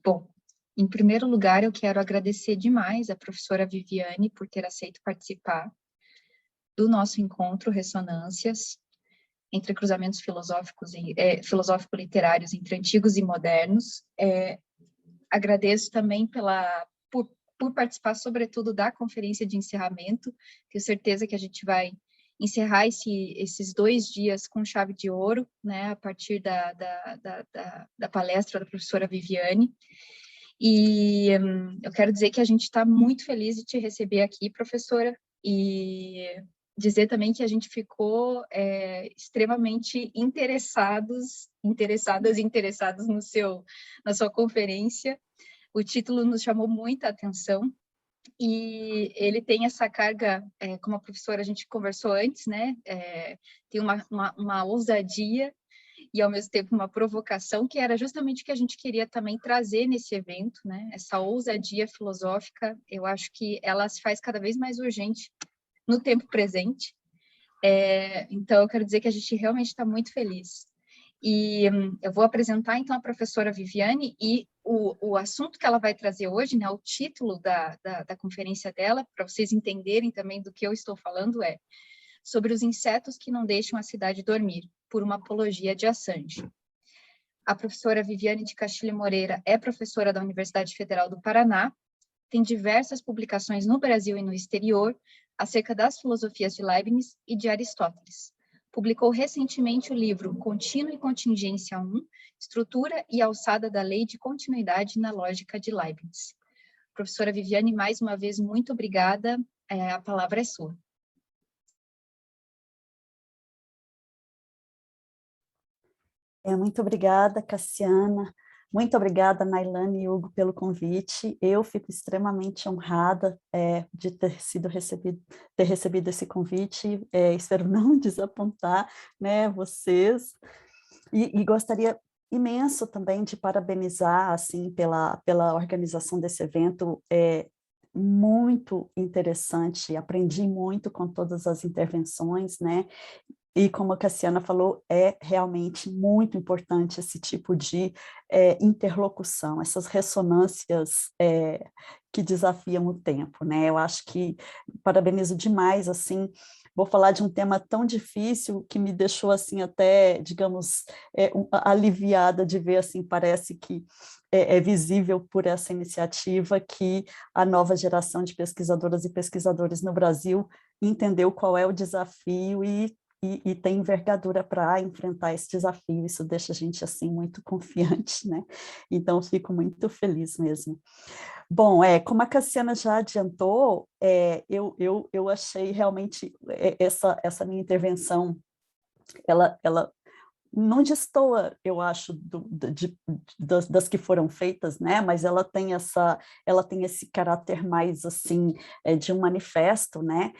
Bom, em primeiro lugar, eu quero agradecer demais a professora Viviane por ter aceito participar do nosso encontro Ressonâncias entre cruzamentos filosóficos e filosófico-literários entre antigos e modernos. Agradeço também por participar, sobretudo, da conferência de encerramento. Tenho certeza que a gente vai encerrar esses 2 dias com chave de ouro, né, a partir da palestra da professora Viviane. E eu quero dizer que a gente está muito feliz de te receber aqui, professora, e dizer também que a gente ficou extremamente interessadas e interessados na sua conferência. O título nos chamou muita atenção e ele tem essa carga, como a professora, a gente conversou antes, né? Tem uma ousadia e, ao mesmo tempo, uma provocação, que era justamente o que a gente queria também trazer nesse evento, né? Essa ousadia filosófica, eu acho que ela se faz cada vez mais urgente no tempo presente. Então, eu quero dizer que a gente realmente está muito feliz. E eu vou apresentar, então, a professora Viviane e o assunto que ela vai trazer hoje, né, o título da conferência dela, para vocês entenderem também do que eu estou falando, sobre os insetos que não deixam a cidade dormir, por uma apologia de Assange. A professora Viviane de Castilho Moreira é professora da Universidade Federal do Paraná, tem diversas publicações no Brasil e no exterior acerca das filosofias de Leibniz e de Aristóteles. Publicou recentemente o livro Contínuo e Contingência 1, Estrutura e Alçada da Lei de Continuidade na Lógica de Leibniz. Professora Viviane, mais uma vez, muito obrigada. A palavra é sua. Muito obrigada, Cassiana. Muito obrigada, Nailane e Hugo, pelo convite. Eu fico extremamente honrada de ter recebido esse convite. Espero não desapontar, né, vocês. E gostaria imenso também de parabenizar assim, pela organização desse evento. Muito interessante, aprendi muito com todas as intervenções, né? E como a Cassiana falou, é realmente muito importante esse tipo de interlocução, essas ressonâncias que desafiam o tempo, né? Eu acho que parabenizo demais, assim, vou falar de um tema tão difícil que me deixou, assim, até, digamos, aliviada de ver, assim, parece que é visível por essa iniciativa que a nova geração de pesquisadoras e pesquisadores no Brasil entendeu qual é o desafio e tem envergadura para enfrentar esse desafio. Isso deixa a gente assim muito confiante, né? Então, fico muito feliz mesmo. Bom, como a Cassiana já adiantou, eu achei realmente essa minha intervenção, ela não destoa, eu acho, das que foram feitas, né? Mas ela tem esse caráter mais assim de um manifesto, né?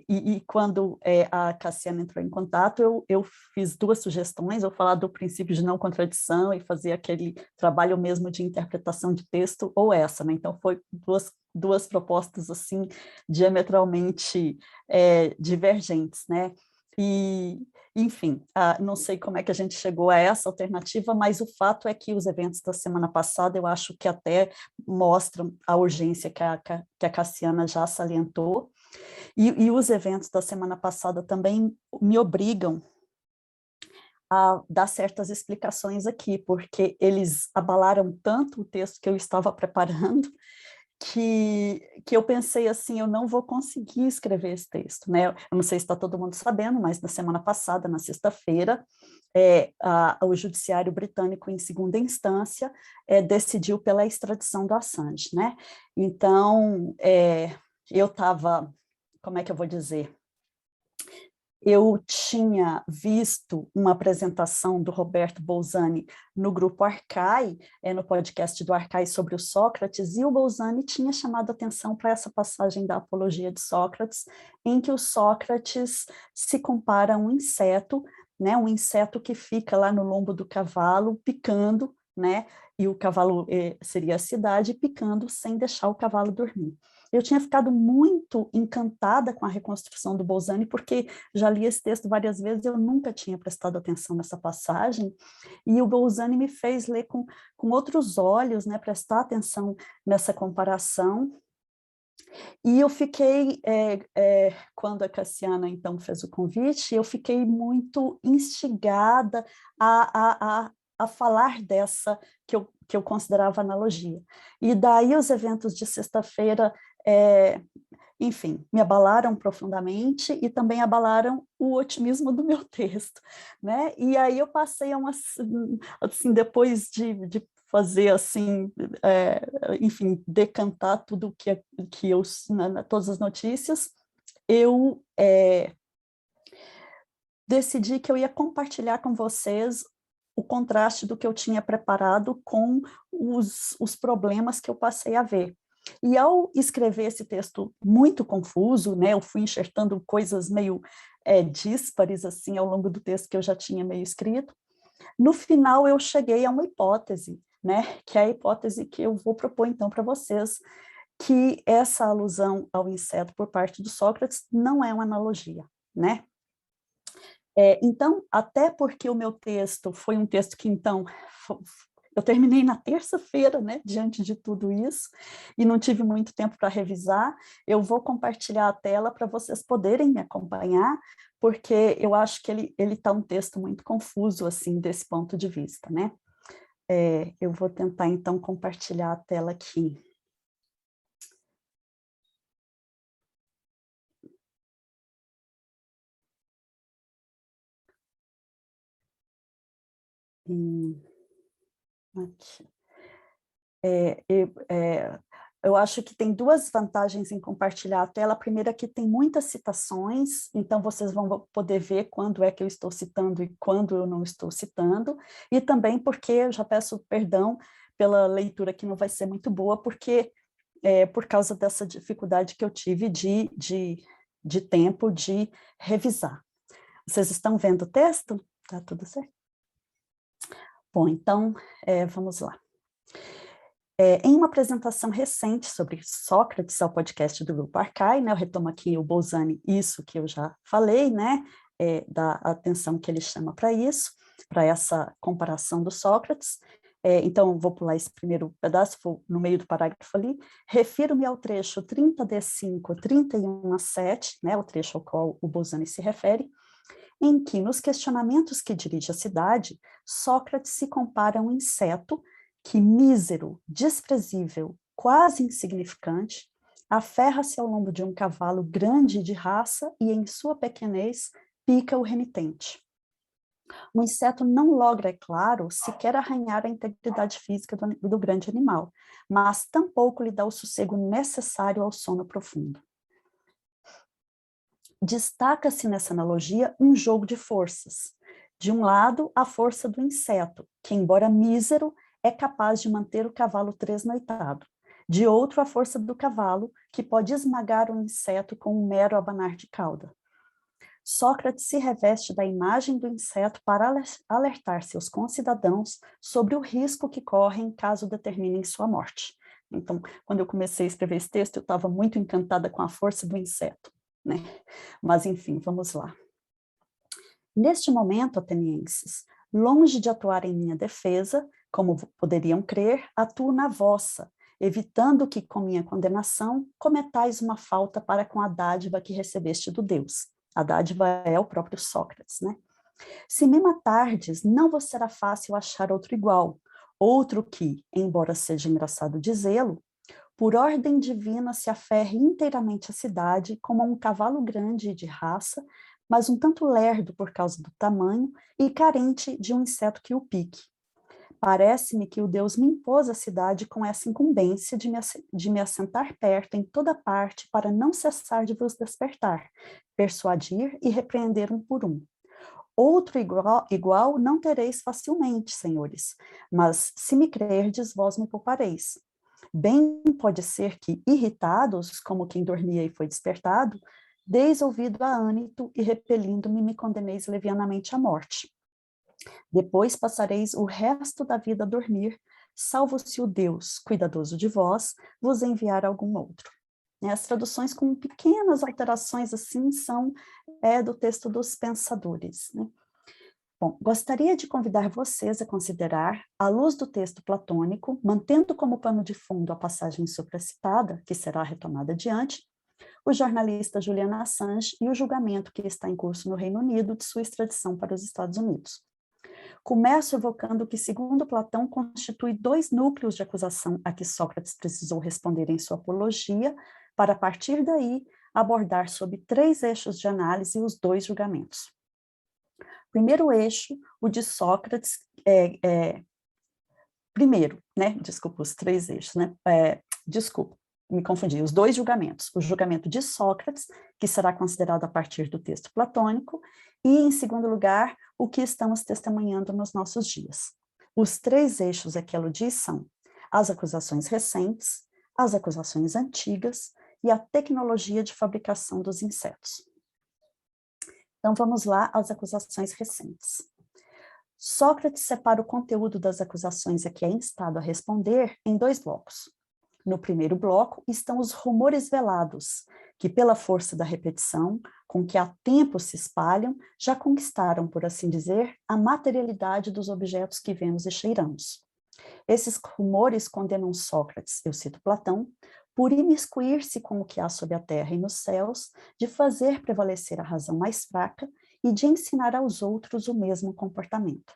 E quando a Cassiana entrou em contato, eu fiz 2 sugestões, eu falar do princípio de não contradição e fazer aquele trabalho mesmo de interpretação de texto, ou essa, né? Então, foi duas propostas, assim, diametralmente divergentes, né? E, enfim, não sei como é que a gente chegou a essa alternativa, mas o fato é que os eventos da semana passada, eu acho que até mostram a urgência que a Cassiana já salientou, e os eventos da semana passada também me obrigam a dar certas explicações aqui, porque eles abalaram tanto o texto que eu estava preparando, que eu pensei assim, eu não vou conseguir escrever esse texto, né? Eu não sei se está todo mundo sabendo, mas na semana passada, na sexta-feira, o Judiciário Britânico, em segunda instância, decidiu pela extradição do Assange, né? Então, eu estava, como é que eu vou dizer? Eu tinha visto uma apresentação do Roberto Bolzani no grupo Arcai, no podcast do Arcai sobre o Sócrates, e o Bolzani tinha chamado atenção para essa passagem da Apologia de Sócrates, em que o Sócrates se compara a um inseto, né, um inseto que fica lá no lombo do cavalo, picando, né, e o cavalo seria a cidade, picando sem deixar o cavalo dormir. eu tinha ficado muito encantada com a reconstrução do Bolzani, porque já li esse texto várias vezes, eu nunca tinha prestado atenção nessa passagem, e o Bolzani me fez ler com outros olhos, né, prestar atenção nessa comparação. E eu fiquei, quando a Cassiana, então, fez o convite, eu fiquei muito instigada a falar dessa que eu considerava analogia. E daí os eventos de sexta-feira, enfim, me abalaram profundamente e também abalaram o otimismo do meu texto, né? E aí eu passei assim, depois de fazer assim, enfim, decantar tudo que eu, todas as notícias, eu decidi que eu ia compartilhar com vocês o contraste do que eu tinha preparado com os problemas que eu passei a ver. E ao escrever esse texto muito confuso, né, eu fui enxertando coisas meio díspares assim ao longo do texto que eu já tinha meio escrito. No final eu cheguei a uma hipótese, né, que é a hipótese que eu vou propor então para vocês, que essa alusão ao inseto por parte do Sócrates não é uma analogia, né? Então, até porque o meu texto foi um texto que, então, eu terminei na terça-feira, né, diante de tudo isso, e não tive muito tempo para revisar, eu vou compartilhar a tela para vocês poderem me acompanhar, porque eu acho que ele está um texto muito confuso, assim, desse ponto de vista, né? Eu vou tentar, então, compartilhar a tela aqui. Aqui. Eu acho que tem duas vantagens em compartilhar a tela. A primeira é que tem muitas citações, então vocês vão poder ver quando é que eu estou citando e quando eu não estou citando, e também porque eu já peço perdão pela leitura que não vai ser muito boa, porque por causa dessa dificuldade que eu tive de tempo de revisar. Vocês estão vendo o texto? Tá tudo certo? Bom, então, vamos lá. Em uma apresentação recente sobre Sócrates ao podcast do Grupo Arcai, né, eu retomo aqui o Bolzani, isso que eu já falei, né, da atenção que ele chama para isso, para essa comparação do Sócrates. Então, vou pular esse primeiro pedaço, vou no meio do parágrafo ali. Refiro-me ao trecho 30d5, 31a7, né, o trecho ao qual o Bolzani se refere, em que, nos questionamentos que dirige à cidade, Sócrates se compara a um inseto que, mísero, desprezível, quase insignificante, aferra-se ao lombo de um cavalo grande de raça e, em sua pequenez, pica o remitente. O inseto não logra, é claro, sequer arranhar a integridade física do grande animal, mas tampouco lhe dá o sossego necessário ao sono profundo. Destaca-se nessa analogia um jogo de forças. De um lado, a força do inseto, que, embora mísero, é capaz de manter o cavalo tresnoitado. De outro, a força do cavalo, que pode esmagar o inseto com um mero abanar de cauda. Sócrates se reveste da imagem do inseto para alertar seus concidadãos sobre o risco que correm caso determinem sua morte. Então, quando eu comecei a escrever esse texto, eu estava muito encantada com a força do inseto, né? Mas, enfim, vamos lá. Neste momento, atenienses, longe de atuar em minha defesa, como poderiam crer, atuo na vossa, evitando que, com minha condenação, cometais uma falta para com a dádiva que recebeste do Deus. A dádiva é o próprio Sócrates, né? Se me matardes, não vos será fácil achar outro igual, outro que, embora seja engraçado dizê-lo, por ordem divina se aferre inteiramente à cidade como a um cavalo grande e de raça, mas um tanto lerdo por causa do tamanho e carente de um inseto que o pique. Parece-me que o Deus me impôs a cidade com essa incumbência de me assentar perto em toda parte para não cessar de vos despertar, persuadir e repreender um por um. Outro igual não tereis facilmente, senhores, mas se me crerdes, vós me poupareis. Bem pode ser que, irritados, como quem dormia e foi despertado, deis ouvido a ânito e repelindo-me, me condeneis levianamente à morte. Depois passareis o resto da vida a dormir, salvo se o Deus, cuidadoso de vós, vos enviar algum outro. né? As traduções com pequenas alterações assim são do texto dos pensadores, né? Bom, gostaria de convidar vocês a considerar, à luz do texto platônico, mantendo como pano de fundo a passagem supracitada, que será retomada adiante, o jornalista Julian Assange e o julgamento que está em curso no Reino Unido de sua extradição para os Estados Unidos. Começo evocando que, segundo Platão, constitui 2 núcleos de acusação a que Sócrates precisou responder em sua apologia, para, a partir daí, abordar sob 3 eixos de análise os 2 julgamentos. Primeiro eixo, o de Sócrates, primeiro, né, desculpa, os 3 eixos, né, me confundi, os 2 julgamentos, o julgamento de Sócrates, que será considerado a partir do texto platônico, e, em segundo lugar, o que estamos testemunhando nos nossos dias. Os 3 eixos a que aludi são as acusações recentes, as acusações antigas e a tecnologia de fabricação dos insetos. Então, vamos lá às acusações recentes. Sócrates separa o conteúdo das acusações a que é instado a responder em 2 blocos. No primeiro bloco estão os rumores velados, que pela força da repetição, com que há tempo se espalham, já conquistaram, por assim dizer, a materialidade dos objetos que vemos e cheiramos. Esses rumores condenam Sócrates, eu cito Platão, por imiscuir-se com o que há sob a terra e nos céus, de fazer prevalecer a razão mais fraca e de ensinar aos outros o mesmo comportamento.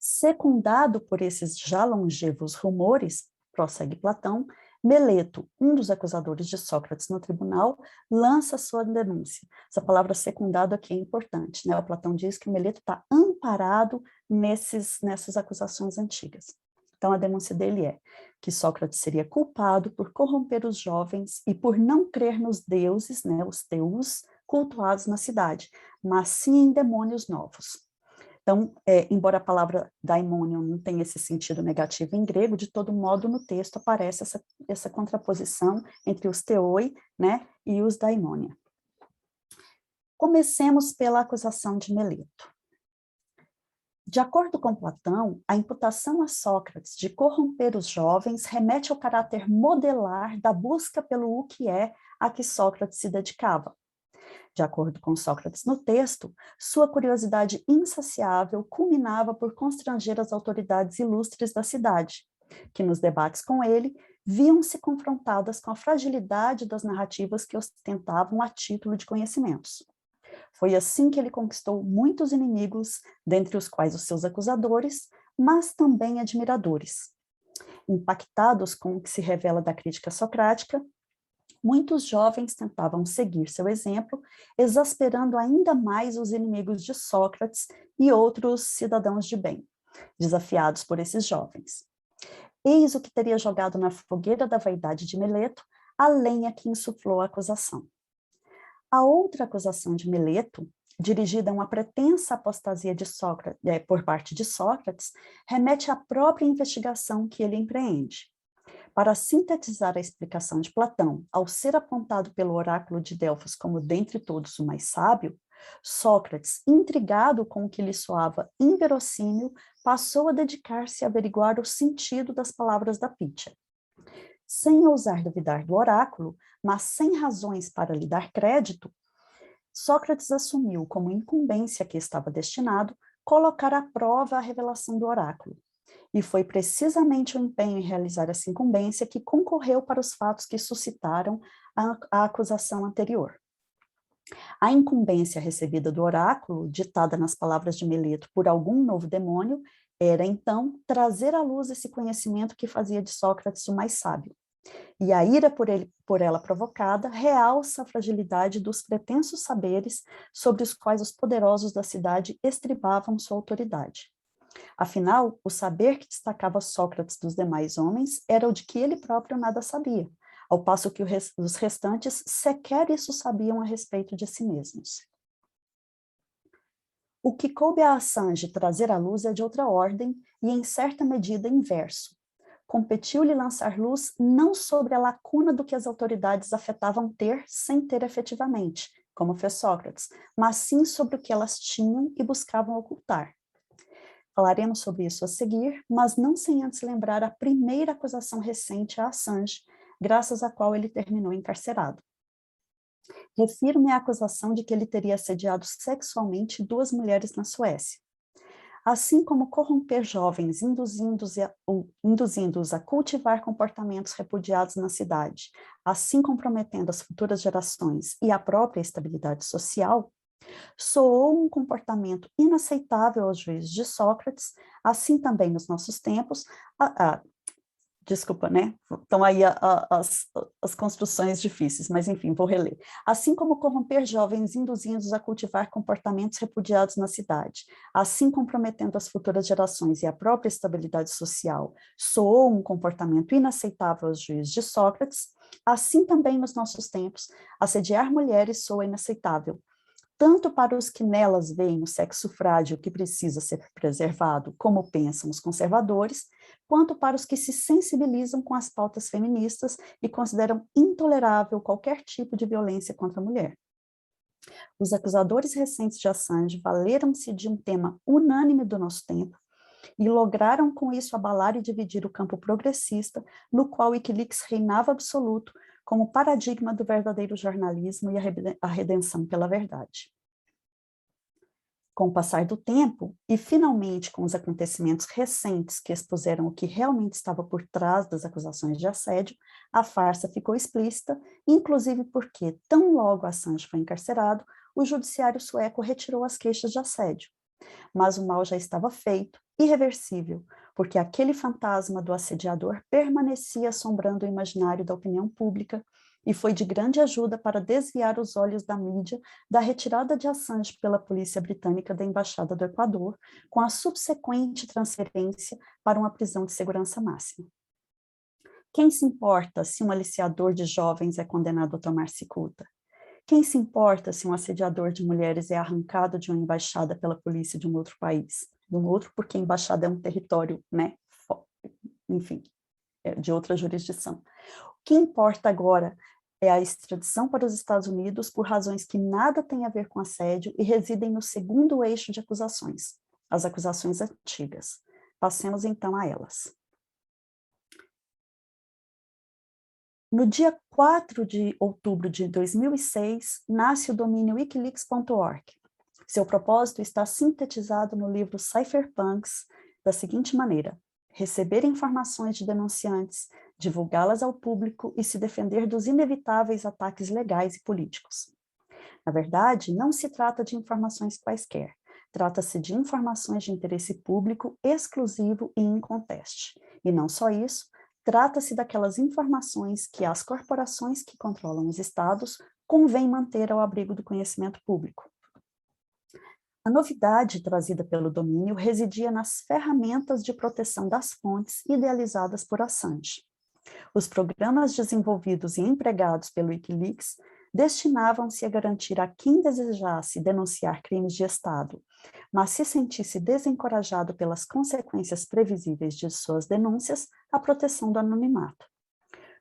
Secundado por esses já longevos rumores, prossegue Platão, Meleto, um dos acusadores de Sócrates no tribunal, lança sua denúncia. Essa palavra secundado aqui é importante, né? O Platão diz que o Meleto está amparado nessas acusações antigas. Então, a denúncia dele é que Sócrates seria culpado por corromper os jovens e por não crer nos deuses, né, os teus, cultuados na cidade, mas sim em demônios novos. Então, embora a palavra daimonion não tenha esse sentido negativo em grego, de todo modo no texto aparece essa contraposição entre os theoi, né, e os daimonia. Comecemos pela acusação de Meleto. De acordo com Platão, a imputação a Sócrates de corromper os jovens remete ao caráter modelar da busca pelo o que é a que Sócrates se dedicava. De acordo com Sócrates no texto, sua curiosidade insaciável culminava por constranger as autoridades ilustres da cidade, que nos debates com ele viam-se confrontadas com a fragilidade das narrativas que ostentavam a título de conhecimentos. Foi assim que ele conquistou muitos inimigos, dentre os quais os seus acusadores, mas também admiradores. Impactados com o que se revela da crítica socrática, muitos jovens tentavam seguir seu exemplo, exasperando ainda mais os inimigos de Sócrates e outros cidadãos de bem, desafiados por esses jovens. Eis o que teria jogado na fogueira da vaidade de Meleto a lenha que insuflou a acusação. A outra acusação de Meleto, dirigida a uma pretensa apostasia de Sócrates, por parte de Sócrates, remete à própria investigação que ele empreende. Para sintetizar a explicação de Platão, ao ser apontado pelo oráculo de Delfos como dentre todos o mais sábio, Sócrates, intrigado com o que lhe soava inverossímil, passou a dedicar-se a averiguar o sentido das palavras da Pítia. Sem ousar duvidar do oráculo, mas sem razões para lhe dar crédito, Sócrates assumiu como incumbência que estava destinado colocar à prova a revelação do oráculo. E foi precisamente o empenho em realizar essa incumbência que concorreu para os fatos que suscitaram a acusação anterior. A incumbência recebida do oráculo, ditada nas palavras de Meleto por algum novo demônio, era, então, trazer à luz esse conhecimento que fazia de Sócrates o mais sábio. E a ira por ela provocada realça a fragilidade dos pretensos saberes sobre os quais os poderosos da cidade estribavam sua autoridade. Afinal, o saber que destacava Sócrates dos demais homens era o de que ele próprio nada sabia, ao passo que os restantes sequer isso sabiam a respeito de si mesmos. O que coube a Assange trazer à luz é de outra ordem e, em certa medida, inverso. Competiu-lhe lançar luz não sobre a lacuna do que as autoridades afetavam ter sem ter efetivamente, como fez Sócrates, mas sim sobre o que elas tinham e buscavam ocultar. Falaremos sobre isso a seguir, mas não sem antes lembrar a primeira acusação recente a Assange, graças à qual ele terminou encarcerado. Refiro-me à acusação de que ele teria assediado sexualmente 2 mulheres na Suécia. Assim como corromper jovens, induzindo-os a cultivar comportamentos repudiados na cidade, assim comprometendo as futuras gerações e a própria estabilidade social, soou um comportamento inaceitável aos juízes de Sócrates, assim também nos nossos tempos, desculpa, né? Estão aí as construções difíceis, mas enfim, vou reler. Assim como corromper jovens, induzindo-os a cultivar comportamentos repudiados na cidade, assim comprometendo as futuras gerações e a própria estabilidade social, soou um comportamento inaceitável aos juízes de Sócrates, assim também nos nossos tempos, assediar mulheres soa inaceitável, tanto para os que nelas veem o sexo frágil que precisa ser preservado, como pensam os conservadores, quanto para os que se sensibilizam com as pautas feministas e consideram intolerável qualquer tipo de violência contra a mulher. Os acusadores recentes de Assange valeram-se de um tema unânime do nosso tempo e lograram com isso abalar e dividir o campo progressista, no qual o Wikileaks reinava absoluto, como paradigma do verdadeiro jornalismo e a redenção pela verdade. Com o passar do tempo, e finalmente com os acontecimentos recentes que expuseram o que realmente estava por trás das acusações de assédio, a farsa ficou explícita, inclusive porque, tão logo Assange foi encarcerado, o judiciário sueco retirou as queixas de assédio. Mas o mal já estava feito, irreversível, porque aquele fantasma do assediador permanecia assombrando o imaginário da opinião pública e foi de grande ajuda para desviar os olhos da mídia da retirada de Assange pela polícia britânica da Embaixada do Equador, com a subsequente transferência para uma prisão de segurança máxima. Quem se importa se um aliciador de jovens é condenado a tomar cicuta? Quem se importa se um assediador de mulheres é arrancado de uma embaixada pela polícia de um outro país? De um outro, porque a embaixada é um território, né, enfim, de outra jurisdição. O que importa agora é a extradição para os Estados Unidos por razões que nada têm a ver com assédio e residem no segundo eixo de acusações, as acusações antigas. Passemos então a elas. No dia 4 de outubro de 2006, nasce o domínio wikileaks.org. Seu propósito está sintetizado no livro Cypherpunks da seguinte maneira: receber informações de denunciantes, divulgá-las ao público e se defender dos inevitáveis ataques legais e políticos. Na verdade, não se trata de informações quaisquer, trata-se de informações de interesse público exclusivo e inconteste. E não só isso, trata-se daquelas informações que as corporações que controlam os estados convém manter ao abrigo do conhecimento público. A novidade trazida pelo domínio residia nas ferramentas de proteção das fontes idealizadas por Assange. Os programas desenvolvidos e empregados pelo Wikileaks destinavam-se a garantir a quem desejasse denunciar crimes de Estado, mas se sentisse desencorajado pelas consequências previsíveis de suas denúncias, a proteção do anonimato.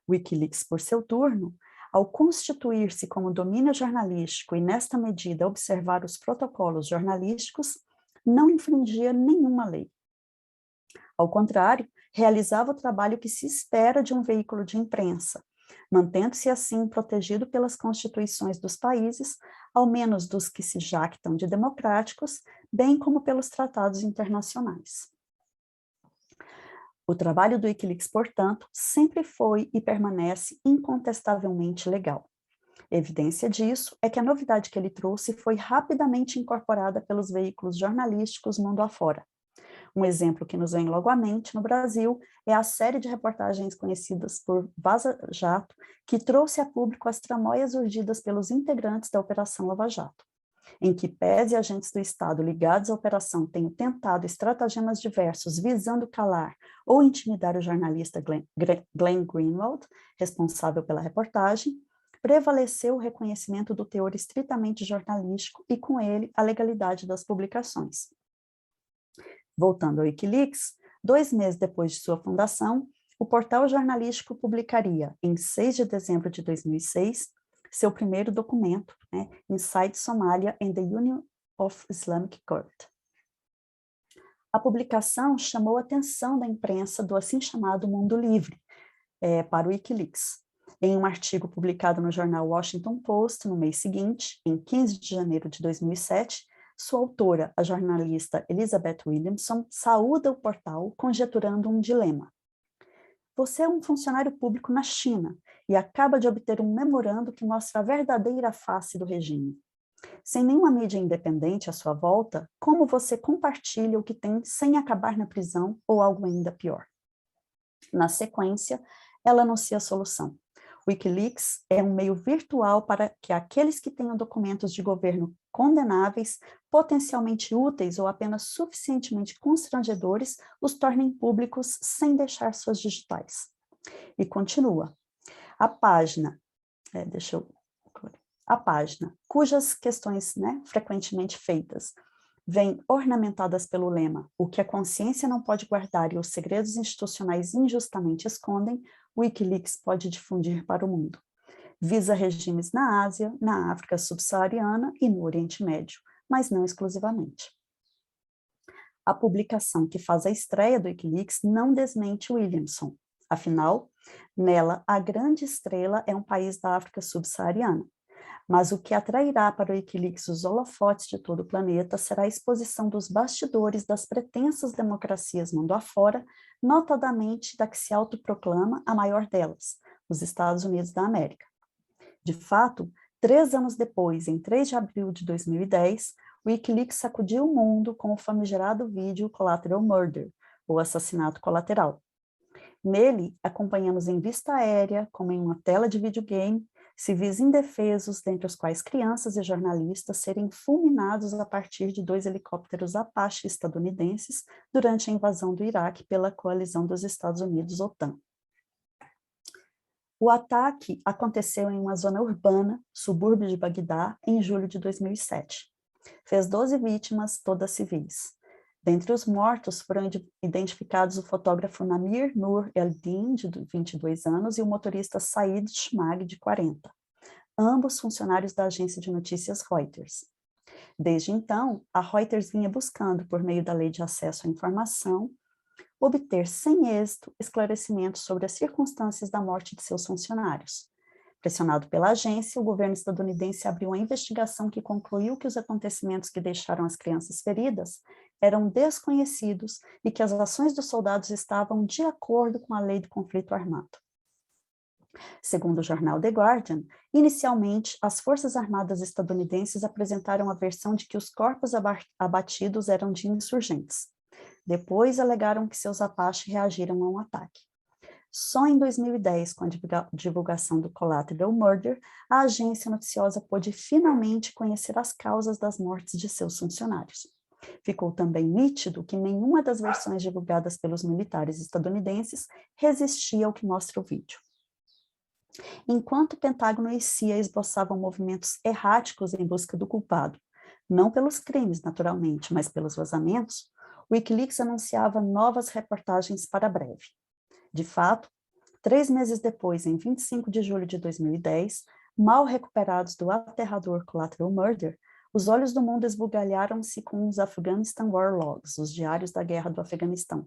O Wikileaks, por seu turno, ao constituir-se como domínio jornalístico e, nesta medida, observar os protocolos jornalísticos, não infringia nenhuma lei. Ao contrário, realizava o trabalho que se espera de um veículo de imprensa, mantendo-se assim protegido pelas constituições dos países, ao menos dos que se jactam de democráticos, bem como pelos tratados internacionais. O trabalho do Wikileaks, portanto, sempre foi e permanece incontestavelmente legal. Evidência disso é que a novidade que ele trouxe foi rapidamente incorporada pelos veículos jornalísticos mundo afora. Um exemplo que nos vem logo à mente no Brasil é a série de reportagens conhecidas por Vaza Jato, que trouxe a público as tramóias urdidas pelos integrantes da Operação Lava Jato, em que pese agentes do Estado ligados à operação tenham tentado estratagemas diversos visando calar ou intimidar o jornalista Glenn Greenwald, responsável pela reportagem, prevaleceu o reconhecimento do teor estritamente jornalístico e, com ele, a legalidade das publicações. Voltando ao Wikileaks, 2 meses depois de sua fundação, o portal jornalístico publicaria, em 6 de dezembro de 2006, seu primeiro documento, Inside Somalia and the Union of Islamic Court. A publicação chamou a atenção da imprensa do assim chamado mundo livre para o Wikileaks. Em um artigo publicado no jornal Washington Post no mês seguinte, em 15 de janeiro de 2007, sua autora, a jornalista Elizabeth Williamson, saúda o portal conjecturando um dilema. Você é um funcionário público na China e acaba de obter um memorando que mostra a verdadeira face do regime. Sem nenhuma mídia independente à sua volta, como você compartilha o que tem sem acabar na prisão ou algo ainda pior? Na sequência, ela anuncia a solução. Wikileaks é um meio virtual para que aqueles que tenham documentos de governo condenáveis, potencialmente úteis ou apenas suficientemente constrangedores, os tornem públicos sem deixar suas digitais. E continua. A página, cujas questões, frequentemente feitas, vêm ornamentadas pelo lema "o que a consciência não pode guardar e os segredos institucionais injustamente escondem", Wikileaks pode difundir para o mundo. Visa regimes na Ásia, na África subsaariana e no Oriente Médio, mas não exclusivamente. A publicação que faz a estreia do Wikileaks não desmente Williamson. Afinal, nela, a grande estrela é um país da África subsaariana. Mas o que atrairá para o Wikileaks os holofotes de todo o planeta será a exposição dos bastidores das pretensas democracias mundo afora, notadamente da que se autoproclama a maior delas, os Estados Unidos da América. De fato, 3 anos depois, em 3 de abril de 2010, o Wikileaks sacudiu o mundo com o famigerado vídeo Collateral Murder, ou assassinato colateral. Nele, acompanhamos em vista aérea, como em uma tela de videogame, civis indefesos, dentre os quais crianças e jornalistas, serem fulminados a partir de 2 helicópteros Apache estadunidenses durante a invasão do Iraque pela coalizão dos Estados Unidos-OTAN. O ataque aconteceu em uma zona urbana, subúrbio de Bagdá, em julho de 2007. Fez 12 vítimas, todas civis. Dentre os mortos foram identificados o fotógrafo Namir Nur El-Din, de 22 anos, e o motorista Said Shmag, de 40, ambos funcionários da agência de notícias Reuters. Desde então, a Reuters vinha buscando, por meio da Lei de Acesso à Informação, obter sem êxito esclarecimentos sobre as circunstâncias da morte de seus funcionários. Pressionado pela agência, o governo estadunidense abriu uma investigação que concluiu que os acontecimentos que deixaram as crianças feridas eram desconhecidos e que as ações dos soldados estavam de acordo com a lei do conflito armado. Segundo o jornal The Guardian, inicialmente, as Forças Armadas estadunidenses apresentaram a versão de que os corpos abatidos eram de insurgentes. Depois, alegaram que seus Apache reagiram a um ataque. Só em 2010, com a divulgação do Collateral Murder, a agência noticiosa pôde finalmente conhecer as causas das mortes de seus funcionários. Ficou também nítido que nenhuma das versões divulgadas pelos militares estadunidenses resistia ao que mostra o vídeo. Enquanto o Pentágono e CIA esboçavam movimentos erráticos em busca do culpado, não pelos crimes, naturalmente, mas pelos vazamentos, o Wikileaks anunciava novas reportagens para breve. De fato, 3 meses depois, em 25 de julho de 2010, mal recuperados do aterrador Collateral Murder, os olhos do mundo esbugalharam-se com os Afghanistan War Logs, os diários da guerra do Afeganistão.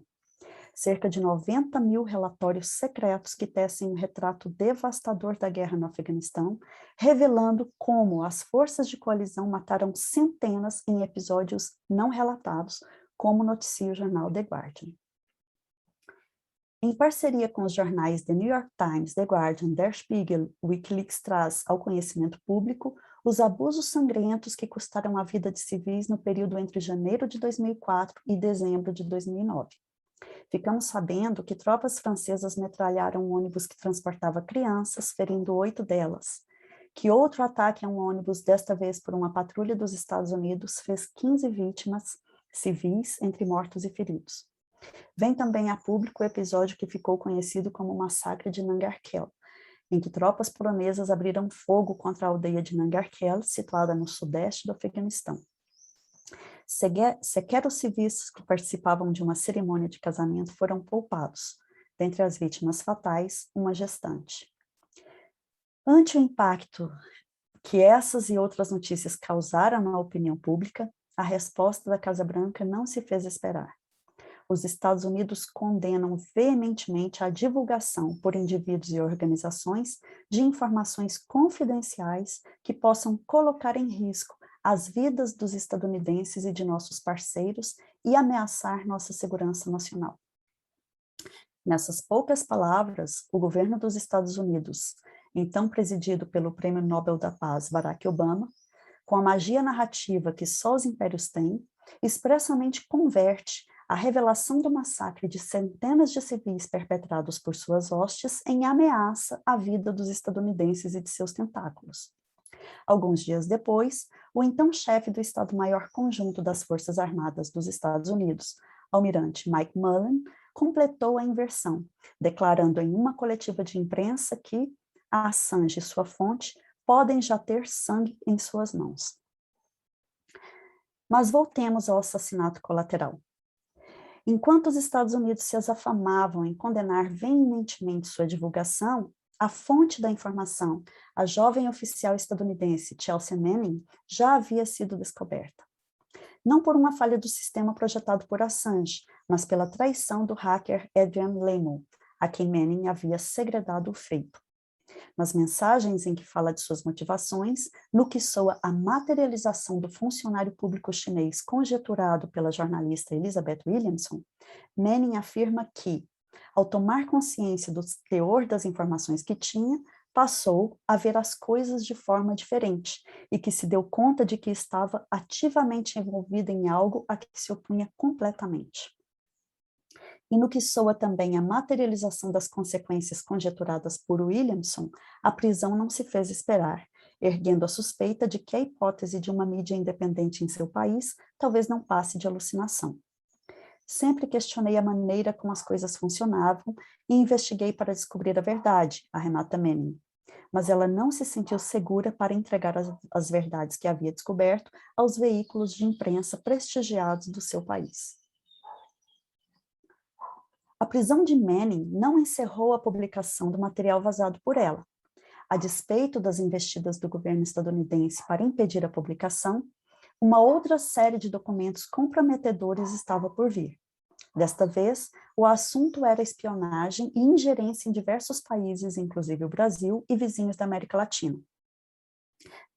Cerca de 90 mil relatórios secretos que tecem um retrato devastador da guerra no Afeganistão, revelando como as forças de coalizão mataram centenas em episódios não relatados, como noticia o jornal The Guardian. Em parceria com os jornais The New York Times, The Guardian, Der Spiegel, o Wikileaks traz ao conhecimento público os abusos sangrentos que custaram a vida de civis no período entre janeiro de 2004 e dezembro de 2009. Ficamos sabendo que tropas francesas metralharam um ônibus que transportava crianças, ferindo 8 delas. Que outro ataque a um ônibus, desta vez por uma patrulha dos Estados Unidos, fez 15 vítimas civis, entre mortos e feridos. Vem também a público o episódio que ficou conhecido como o Massacre de Nangarkel, em que tropas polonesas abriram fogo contra a aldeia de Nangarkel, situada no sudeste do Afeganistão. Sequer os civis que participavam de uma cerimônia de casamento foram poupados. Dentre as vítimas fatais, uma gestante. Ante o impacto que essas e outras notícias causaram na opinião pública, a resposta da Casa Branca não se fez esperar. os Estados Unidos condenam veementemente a divulgação por indivíduos e organizações de informações confidenciais que possam colocar em risco as vidas dos estadunidenses e de nossos parceiros e ameaçar nossa segurança nacional. Nessas poucas palavras, o governo dos Estados Unidos, então presidido pelo Prêmio Nobel da Paz Barack Obama, com a magia narrativa que só os impérios têm, expressamente converte a revelação do massacre de centenas de civis perpetrados por suas hostes em ameaça à vida dos estadunidenses e de seus tentáculos. Alguns dias depois, o então chefe do Estado-Maior Conjunto das Forças Armadas dos Estados Unidos, almirante Mike Mullen, completou a inversão, declarando em uma coletiva de imprensa que Assange e sua fonte podem já ter sangue em suas mãos. Mas voltemos ao assassinato colateral. Enquanto os Estados Unidos se afamavam em condenar veementemente sua divulgação, a fonte da informação, a jovem oficial estadunidense Chelsea Manning, já havia sido descoberta. Não por uma falha do sistema projetado por Assange, mas pela traição do hacker Adrian Lemo, a quem Manning havia segredado o feito. Nas mensagens em que fala de suas motivações, no que soa a materialização do funcionário público chinês conjeturado pela jornalista Elizabeth Williamson, Manning afirma que, ao tomar consciência do teor das informações que tinha, passou a ver as coisas de forma diferente e que se deu conta de que estava ativamente envolvida em algo a que se opunha completamente. E no que soa também a materialização das consequências conjeturadas por Williamson, a prisão não se fez esperar, erguendo a suspeita de que a hipótese de uma mídia independente em seu país talvez não passe de alucinação. Sempre questionei a maneira como as coisas funcionavam e investiguei para descobrir a verdade, arremata Manning. Mas ela não se sentiu segura para entregar as verdades que havia descoberto aos veículos de imprensa prestigiados do seu país. A prisão de Manning não encerrou a publicação do material vazado por ela. A despeito das investidas do governo estadunidense para impedir a publicação, uma outra série de documentos comprometedores estava por vir. Desta vez, o assunto era espionagem e ingerência em diversos países, inclusive o Brasil e vizinhos da América Latina.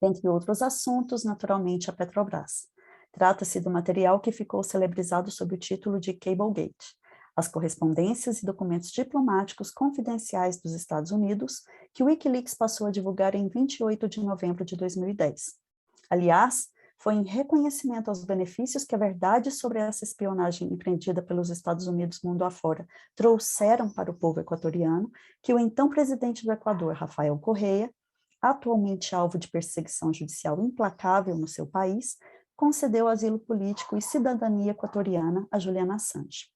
Dentre outros assuntos, naturalmente, a Petrobras. Trata-se do material que ficou celebrizado sob o título de Cablegate, as correspondências e documentos diplomáticos confidenciais dos Estados Unidos, que o Wikileaks passou a divulgar em 28 de novembro de 2010. Aliás, foi em reconhecimento aos benefícios que a verdade sobre essa espionagem empreendida pelos Estados Unidos mundo afora trouxeram para o povo equatoriano, que o então presidente do Equador, Rafael Correa, atualmente alvo de perseguição judicial implacável no seu país, concedeu asilo político e cidadania equatoriana a Julian Assange.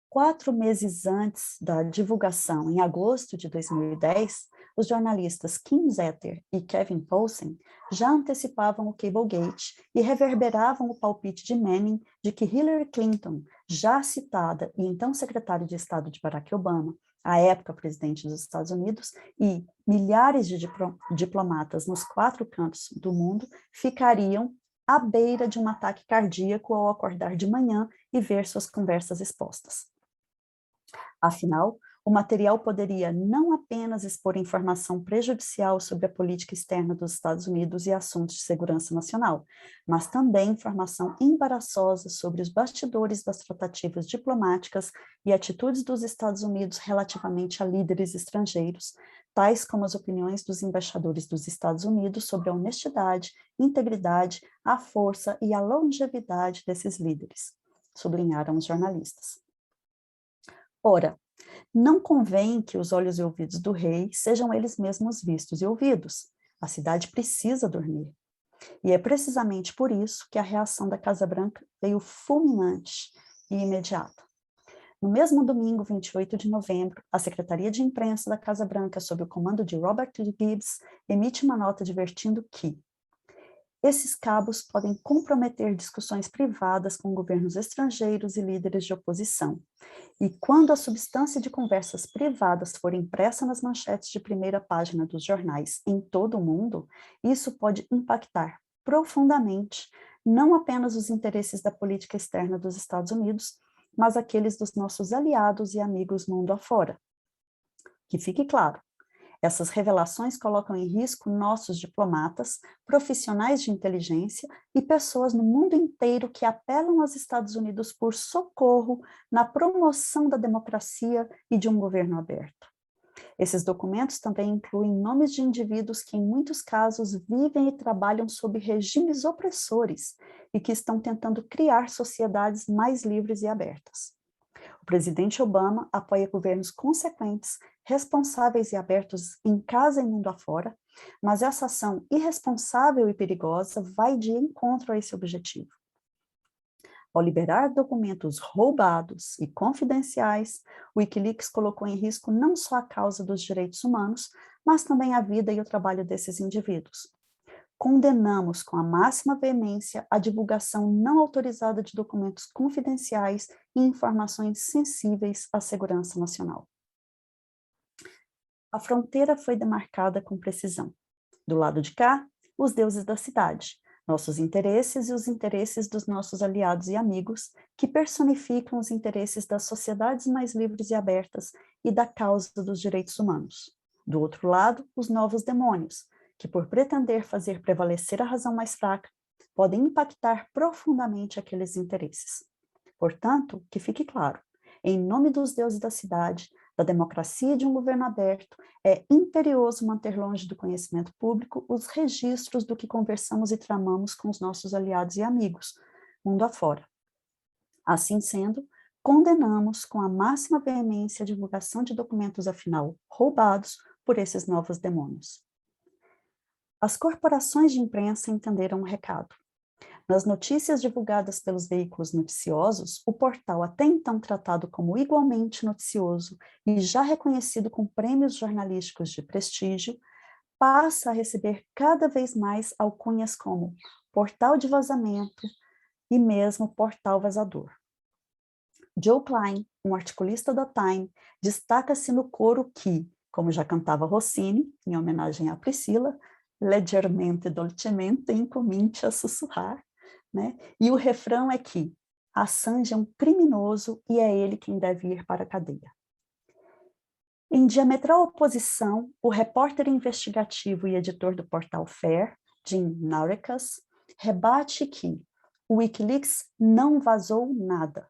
4 meses antes da divulgação, em agosto de 2010, os jornalistas Kim Zetter e Kevin Poulsen já antecipavam o Cablegate e reverberavam o palpite de Manning de que Hillary Clinton, já citada e então secretária de Estado de Barack Obama, à época presidente dos Estados Unidos, e milhares de diplomatas nos 4 cantos do mundo ficariam à beira de um ataque cardíaco ao acordar de manhã e ver suas conversas expostas. Afinal, o material poderia não apenas expor informação prejudicial sobre a política externa dos Estados Unidos e assuntos de segurança nacional, mas também informação embaraçosa sobre os bastidores das tratativas diplomáticas e atitudes dos Estados Unidos relativamente a líderes estrangeiros, tais como as opiniões dos embaixadores dos Estados Unidos sobre a honestidade, integridade, a força e a longevidade desses líderes, sublinharam os jornalistas. Ora, não convém que os olhos e ouvidos do rei sejam eles mesmos vistos e ouvidos. A cidade precisa dormir. E é precisamente por isso que a reação da Casa Branca veio fulminante e imediata. No mesmo domingo, 28 de novembro, a Secretaria de Imprensa da Casa Branca, sob o comando de Robert Gibbs, emite uma nota advertindo que esses cabos podem comprometer discussões privadas com governos estrangeiros e líderes de oposição. E quando a substância de conversas privadas for impressa nas manchetes de primeira página dos jornais em todo o mundo, isso pode impactar profundamente não apenas os interesses da política externa dos Estados Unidos, mas aqueles dos nossos aliados e amigos mundo afora. Que fique claro, essas revelações colocam em risco nossos diplomatas, profissionais de inteligência e pessoas no mundo inteiro que apelam aos Estados Unidos por socorro na promoção da democracia e de um governo aberto. Esses documentos também incluem nomes de indivíduos que, em muitos casos, vivem e trabalham sob regimes opressores e que estão tentando criar sociedades mais livres e abertas. O presidente Obama apoia governos consequentes, responsáveis e abertos em casa e mundo afora, mas essa ação irresponsável e perigosa vai de encontro a esse objetivo. Ao liberar documentos roubados e confidenciais, o Wikileaks colocou em risco não só a causa dos direitos humanos, mas também a vida e o trabalho desses indivíduos. Condenamos com a máxima veemência a divulgação não autorizada de documentos confidenciais e informações sensíveis à segurança nacional. A fronteira foi demarcada com precisão. Do lado de cá, os deuses da cidade, nossos interesses e os interesses dos nossos aliados e amigos, que personificam os interesses das sociedades mais livres e abertas e da causa dos direitos humanos. Do outro lado, os novos demônios, que por pretender fazer prevalecer a razão mais fraca, podem impactar profundamente aqueles interesses. Portanto, que fique claro, em nome dos deuses da cidade, da democracia e de um governo aberto, é imperioso manter longe do conhecimento público os registros do que conversamos e tramamos com os nossos aliados e amigos, mundo afora. Assim sendo, condenamos com a máxima veemência a divulgação de documentos, afinal, roubados por esses novos demônios. As corporações de imprensa entenderam o recado. Nas notícias divulgadas pelos veículos noticiosos, o portal, até então tratado como igualmente noticioso e já reconhecido com prêmios jornalísticos de prestígio, passa a receber cada vez mais alcunhas como portal de vazamento e mesmo portal vazador. Joe Klein, um articulista da Time, destaca-se no coro que, como já cantava Rossini, em homenagem a Priscilla, leggermente dolcemente incominci a sussurrar, né? E o refrão é que Assange é um criminoso e é ele quem deve ir para a cadeia. Em diametral oposição, o repórter investigativo e editor do portal FAIR, Jim Naureckas, rebate que o Wikileaks não vazou nada.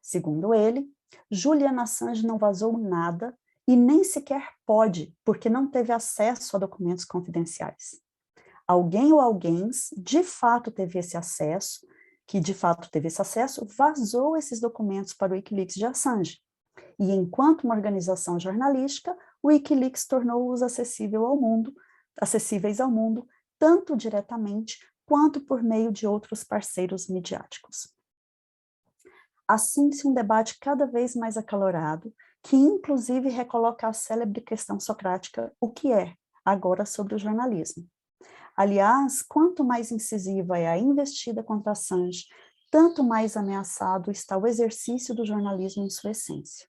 Segundo ele, Julian Assange não vazou nada e nem sequer pode, porque não teve acesso a documentos confidenciais. Alguém ou alguém de fato teve esse acesso, vazou esses documentos para o Wikileaks de Assange. E enquanto uma organização jornalística, o Wikileaks tornou-os acessíveis ao mundo, tanto diretamente quanto por meio de outros parceiros midiáticos. Assim-se um debate cada vez mais acalorado, que inclusive recoloca a célebre questão socrática, o que é, agora sobre o jornalismo. Aliás, quanto mais incisiva é a investida contra Assange, tanto mais ameaçado está o exercício do jornalismo em sua essência.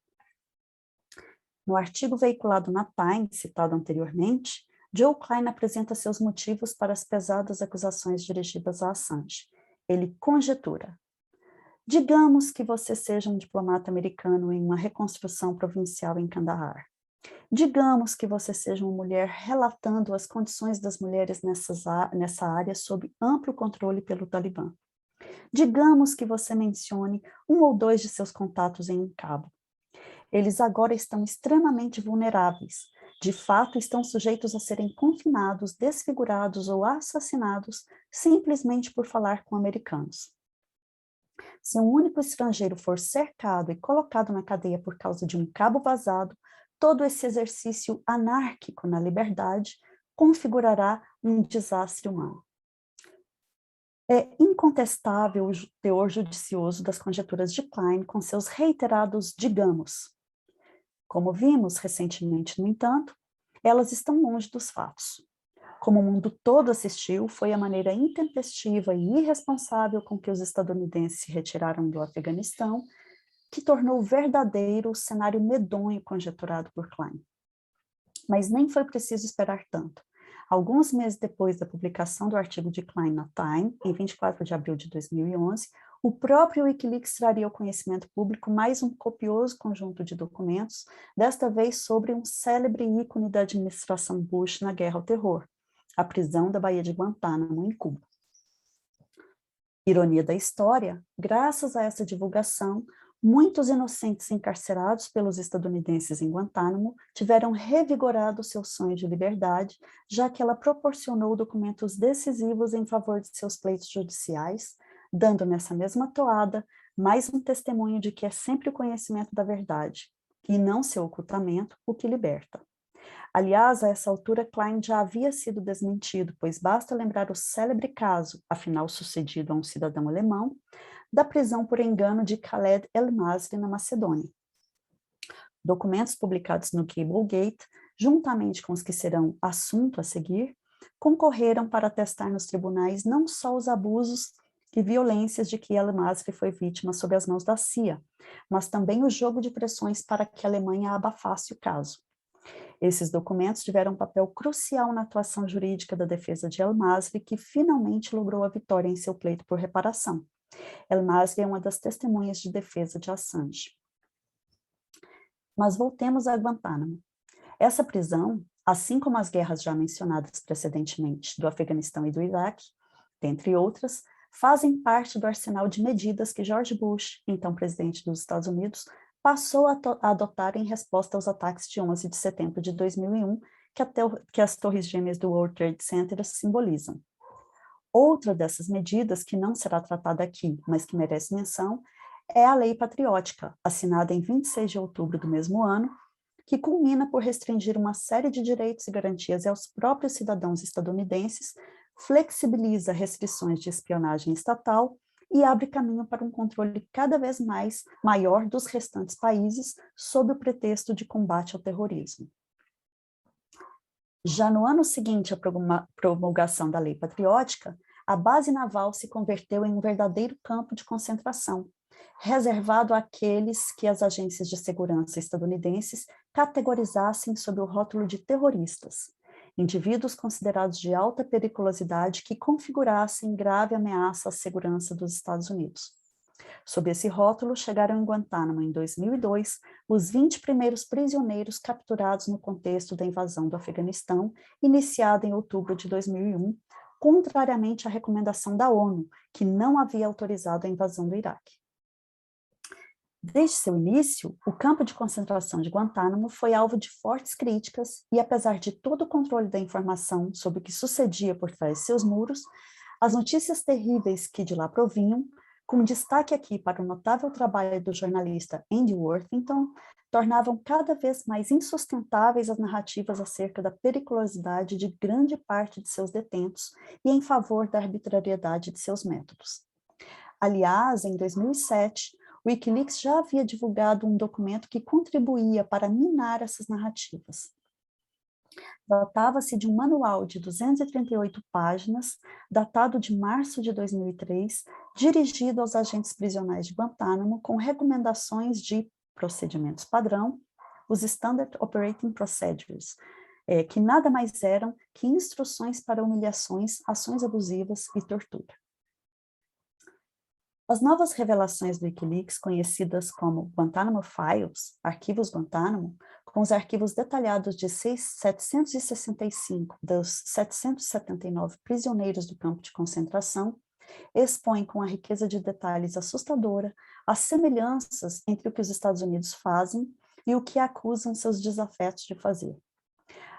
No artigo veiculado na Time, citado anteriormente, Joe Klein apresenta seus motivos para as pesadas acusações dirigidas a Assange. Ele conjetura: digamos que você seja um diplomata americano em uma reconstrução provincial em Kandahar. Digamos que você seja uma mulher relatando as condições das mulheres nessa área sob amplo controle pelo Talibã. Digamos que você mencione um ou dois de seus contatos em um cabo. Eles agora estão extremamente vulneráveis. De fato, estão sujeitos a serem confinados, desfigurados ou assassinados simplesmente por falar com americanos. Se um único estrangeiro for cercado e colocado na cadeia por causa de um cabo vazado, todo esse exercício anárquico na liberdade configurará um desastre humano. É incontestável o teor judicioso das conjecturas de Klein com seus reiterados digamos. Como vimos recentemente, no entanto, elas estão longe dos fatos. Como o mundo todo assistiu, foi a maneira intempestiva e irresponsável com que os estadunidenses se retiraram do Afeganistão que tornou verdadeiro o cenário medonho conjeturado por Klein. Mas nem foi preciso esperar tanto. Alguns meses depois da publicação do artigo de Klein na Time, em 24 de abril de 2011, o próprio Wikileaks traria ao conhecimento público mais um copioso conjunto de documentos, desta vez sobre um célebre ícone da administração Bush na guerra ao terror, a prisão da Baía de Guantánamo, em Cuba. Ironia da história, graças a essa divulgação, muitos inocentes encarcerados pelos estadunidenses em Guantánamo tiveram revigorado seu sonho de liberdade, já que ela proporcionou documentos decisivos em favor de seus pleitos judiciais, dando nessa mesma toada mais um testemunho de que é sempre o conhecimento da verdade, e não seu ocultamento, o que liberta. Aliás, a essa altura, Klein já havia sido desmentido, pois basta lembrar o célebre caso, afinal sucedido a um cidadão alemão, da prisão por engano de Khaled El-Masri na Macedônia. Documentos publicados no Cablegate, juntamente com os que serão assunto a seguir, concorreram para atestar nos tribunais não só os abusos e violências de que El-Masri foi vítima sob as mãos da CIA, mas também o jogo de pressões para que a Alemanha abafasse o caso. Esses documentos tiveram um papel crucial na atuação jurídica da defesa de El-Masri, que finalmente logrou a vitória em seu pleito por reparação. El-Masri é uma das testemunhas de defesa de Assange. Mas voltemos a Guantánamo. Essa prisão, assim como as guerras já mencionadas precedentemente do Afeganistão e do Iraque, dentre outras, fazem parte do arsenal de medidas que George Bush, então presidente dos Estados Unidos, passou a adotar em resposta aos ataques de 11 de setembro de 2001, que as torres gêmeas do World Trade Center simbolizam. Outra dessas medidas, que não será tratada aqui, mas que merece menção, é a Lei Patriótica, assinada em 26 de outubro do mesmo ano, que culmina por restringir uma série de direitos e garantias aos próprios cidadãos estadunidenses, flexibiliza restrições de espionagem estatal e abre caminho para um controle cada vez maior dos restantes países, sob o pretexto de combate ao terrorismo. Já no ano seguinte à promulgação da Lei Patriótica, a base naval se converteu em um verdadeiro campo de concentração, reservado àqueles que as agências de segurança estadunidenses categorizassem sob o rótulo de terroristas, indivíduos considerados de alta periculosidade que configurassem grave ameaça à segurança dos Estados Unidos. Sob esse rótulo, chegaram em Guantánamo, em 2002, os 20 primeiros prisioneiros capturados no contexto da invasão do Afeganistão, iniciada em outubro de 2001, contrariamente à recomendação da ONU, que não havia autorizado a invasão do Iraque. Desde seu início, o campo de concentração de Guantánamo foi alvo de fortes críticas e, apesar de todo o controle da informação sobre o que sucedia por trás de seus muros, as notícias terríveis que de lá provinham, com destaque aqui para o notável trabalho do jornalista Andy Worthington, tornavam cada vez mais insustentáveis as narrativas acerca da periculosidade de grande parte de seus detentos e em favor da arbitrariedade de seus métodos. Aliás, em 2007, o Wikileaks já havia divulgado um documento que contribuía para minar essas narrativas. Tratava-se de um manual de 238 páginas, datado de março de 2003, dirigido aos agentes prisionais de Guantánamo, com recomendações de procedimentos padrão, os Standard Operating Procedures, que nada mais eram que instruções para humilhações, ações abusivas e tortura. As novas revelações do Wikileaks, conhecidas como Guantánamo Files, arquivos Guantánamo, com os arquivos detalhados de 765 dos 779 prisioneiros do campo de concentração, expõem com a riqueza de detalhes assustadora as semelhanças entre o que os Estados Unidos fazem e o que acusam seus desafetos de fazer.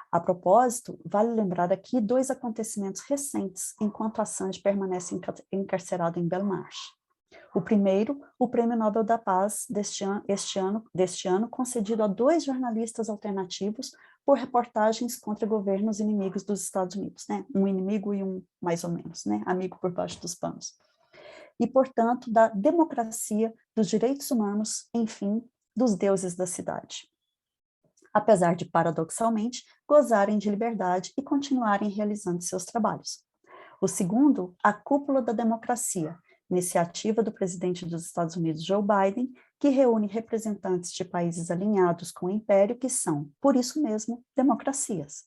A propósito, vale lembrar aqui dois acontecimentos recentes enquanto Assange permanece encarcerado em Belmarsh. O primeiro, o Prêmio Nobel da Paz deste ano, concedido a 2 jornalistas alternativos por reportagens contra governos inimigos dos Estados Unidos, né? Um inimigo e um mais ou menos, né? Amigo por baixo dos panos. E, portanto, da democracia, dos direitos humanos, enfim, dos deuses da cidade. Apesar de, paradoxalmente, gozarem de liberdade e continuarem realizando seus trabalhos. O segundo, a Cúpula da Democracia, iniciativa do presidente dos Estados Unidos, Joe Biden, que reúne representantes de países alinhados com o império que são, por isso mesmo, democracias.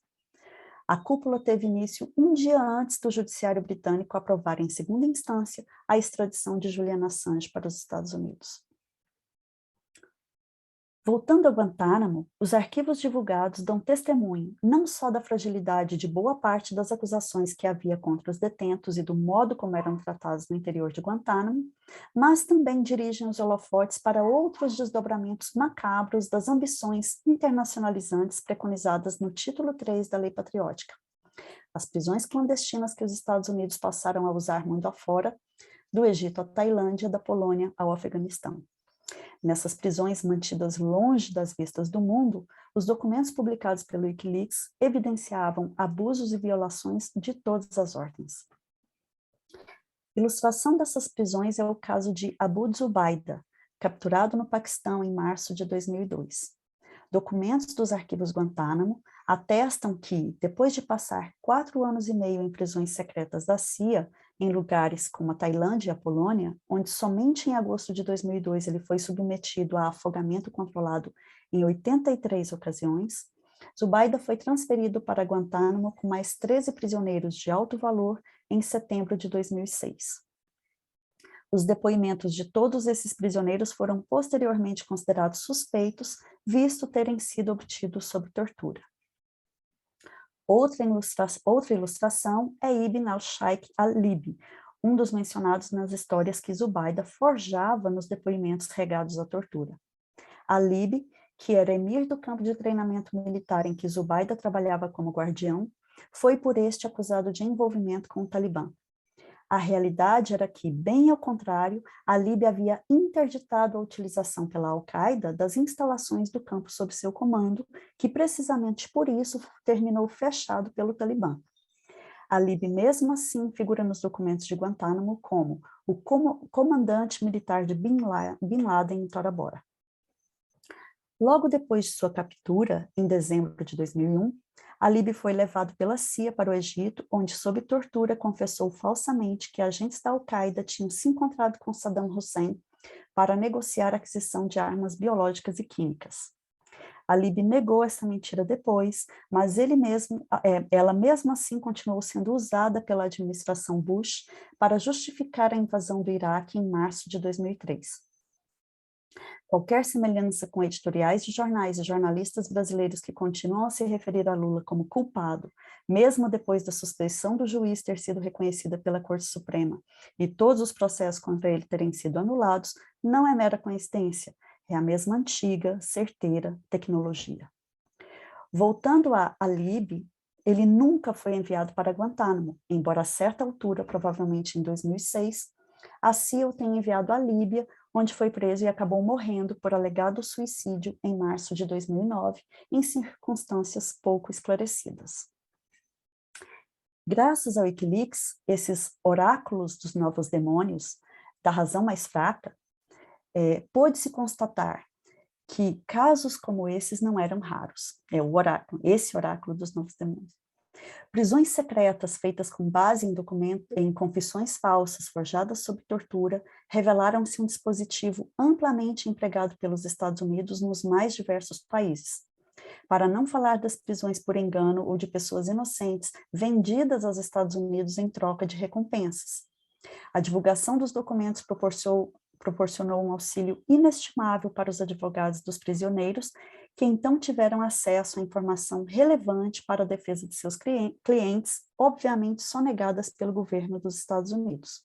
A cúpula teve início um dia antes do judiciário britânico aprovar em segunda instância a extradição de Julian Assange para os Estados Unidos. Voltando a Guantánamo, os arquivos divulgados dão testemunho não só da fragilidade de boa parte das acusações que havia contra os detentos e do modo como eram tratados no interior de Guantánamo, mas também dirigem os holofotes para outros desdobramentos macabros das ambições internacionalizantes preconizadas no título 3 da Lei Patriótica. As prisões clandestinas que os Estados Unidos passaram a usar mundo afora, do Egito à Tailândia, da Polônia ao Afeganistão. Nessas prisões mantidas longe das vistas do mundo, os documentos publicados pelo Wikileaks evidenciavam abusos e violações de todas as ordens. Ilustração dessas prisões é o caso de Abu Zubaydah, capturado no Paquistão em março de 2002. Documentos dos arquivos Guantánamo atestam que, depois de passar 4 anos e meio em prisões secretas da CIA, em lugares como a Tailândia e a Polônia, onde somente em agosto de 2002 ele foi submetido a afogamento controlado em 83 ocasiões, Zubaydah foi transferido para Guantánamo com mais 13 prisioneiros de alto valor em setembro de 2006. Os depoimentos de todos esses prisioneiros foram posteriormente considerados suspeitos, visto terem sido obtidos sob tortura. Outra ilustração é Ibn al-Shaikh al-Libi, um dos mencionados nas histórias que Zubaydah forjava nos depoimentos regados à tortura. Al-Libi, que era emir do campo de treinamento militar em que Zubaydah trabalhava como guardião, foi por este acusado de envolvimento com o Talibã. A realidade era que, bem ao contrário, a Líbia havia interditado a utilização pela Al-Qaeda das instalações do campo sob seu comando, que precisamente por isso terminou fechado pelo Talibã. A Líbia, mesmo assim, figura nos documentos de Guantánamo como o comandante militar de Bin Laden em Tora Bora. Logo depois de sua captura, em dezembro de 2001, Al-Libi foi levado pela CIA para o Egito, onde, sob tortura, confessou falsamente que agentes da Al-Qaeda tinham se encontrado com Saddam Hussein para negociar a aquisição de armas biológicas e químicas. Al-Libi negou essa mentira depois, mas ela mesmo assim continuou sendo usada pela administração Bush para justificar a invasão do Iraque em março de 2003. Qualquer semelhança com editoriais de jornais e jornalistas brasileiros que continuam a se referir a Lula como culpado, mesmo depois da suspeição do juiz ter sido reconhecida pela Corte Suprema e todos os processos contra ele terem sido anulados, não é mera coincidência, é a mesma antiga, certeira tecnologia. Voltando a Al-Libi, ele nunca foi enviado para Guantánamo, embora a certa altura, provavelmente em 2006, a CIA o tenha enviado à Líbia, onde foi preso e acabou morrendo por alegado suicídio em março de 2009, em circunstâncias pouco esclarecidas. Graças ao Wikileaks, esses oráculos dos novos demônios, da razão mais fraca, pôde-se constatar que casos como esses não eram raros. É o oráculo, esse oráculo dos novos demônios. Prisões secretas feitas com base em confissões falsas forjadas sob tortura revelaram-se um dispositivo amplamente empregado pelos Estados Unidos nos mais diversos países. Para não falar das prisões por engano ou de pessoas inocentes vendidas aos Estados Unidos em troca de recompensas. A divulgação dos documentos proporcionou um auxílio inestimável para os advogados dos prisioneiros, que então tiveram acesso à informação relevante para a defesa de seus clientes, obviamente sonegadas pelo governo dos Estados Unidos.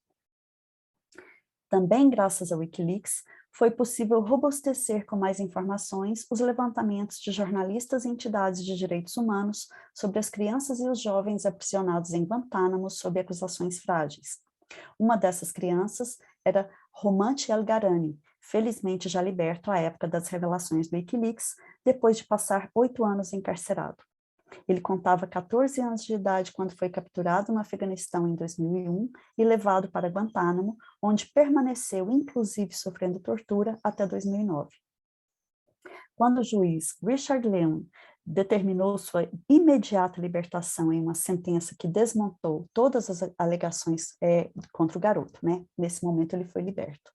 Também graças ao Wikileaks, foi possível robustecer com mais informações os levantamentos de jornalistas e entidades de direitos humanos sobre as crianças e os jovens aprisionados em Guantánamo sob acusações frágeis. Uma dessas crianças era Romant El-Garani, felizmente já liberto à época das revelações do Wikileaks, depois de passar 8 anos encarcerado. Ele contava 14 anos de idade quando foi capturado no Afeganistão em 2001 e levado para Guantánamo, onde permaneceu, inclusive sofrendo tortura, até 2009. Quando o juiz Richard Leon determinou sua imediata libertação em uma sentença que desmontou todas as alegações contra o garoto, né? Nesse momento ele foi liberto.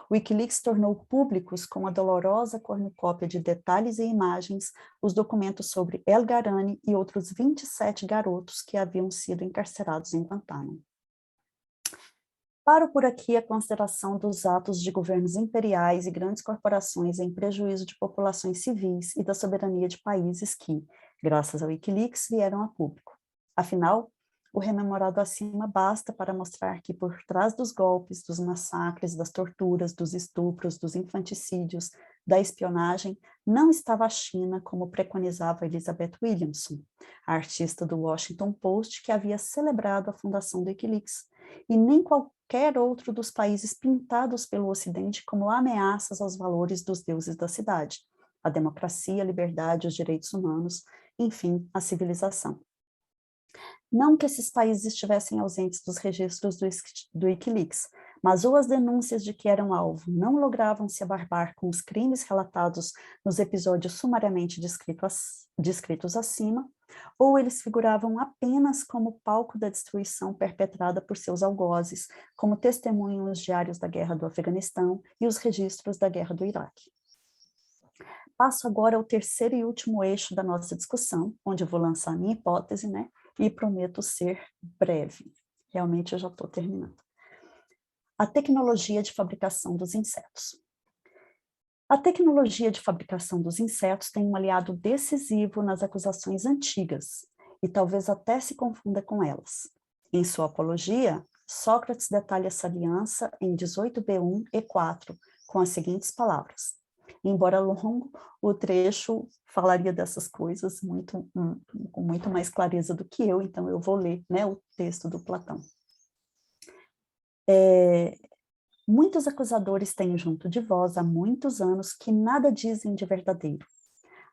O Wikileaks tornou públicos, com uma dolorosa cornucópia de detalhes e imagens, os documentos sobre El Garani e outros 27 garotos que haviam sido encarcerados em Guantánamo. Paro por aqui a consideração dos atos de governos imperiais e grandes corporações em prejuízo de populações civis e da soberania de países que, graças ao Wikileaks, vieram a público. Afinal, o rememorado acima basta para mostrar que por trás dos golpes, dos massacres, das torturas, dos estupros, dos infanticídios, da espionagem, não estava a China como preconizava Elizabeth Williamson, a artista do Washington Post que havia celebrado a fundação do Wikileaks, e nem qualquer outro dos países pintados pelo Ocidente como ameaças aos valores dos deuses da cidade, a democracia, a liberdade, os direitos humanos, enfim, a civilização. Não que esses países estivessem ausentes dos registros do Wikileaks, mas ou as denúncias de que eram alvo não logravam se abarbar com os crimes relatados nos episódios sumariamente descritos acima, ou eles figuravam apenas como palco da destruição perpetrada por seus algozes, como testemunham os diários da Guerra do Afeganistão e os registros da Guerra do Iraque. Passo agora ao terceiro e último eixo da nossa discussão, onde eu vou lançar a minha hipótese, e prometo ser breve. Realmente eu já estou terminando. A tecnologia de fabricação dos insetos. A tecnologia de fabricação dos insetos tem um aliado decisivo nas acusações antigas, e talvez até se confunda com elas. Em sua apologia, Sócrates detalha essa aliança em 18b1 e 4, com as seguintes palavras. Embora longo, o trecho falaria dessas coisas com muito mais clareza do que eu, então eu vou ler o texto do Platão. Muitos acusadores têm junto de vós há muitos anos que nada dizem de verdadeiro.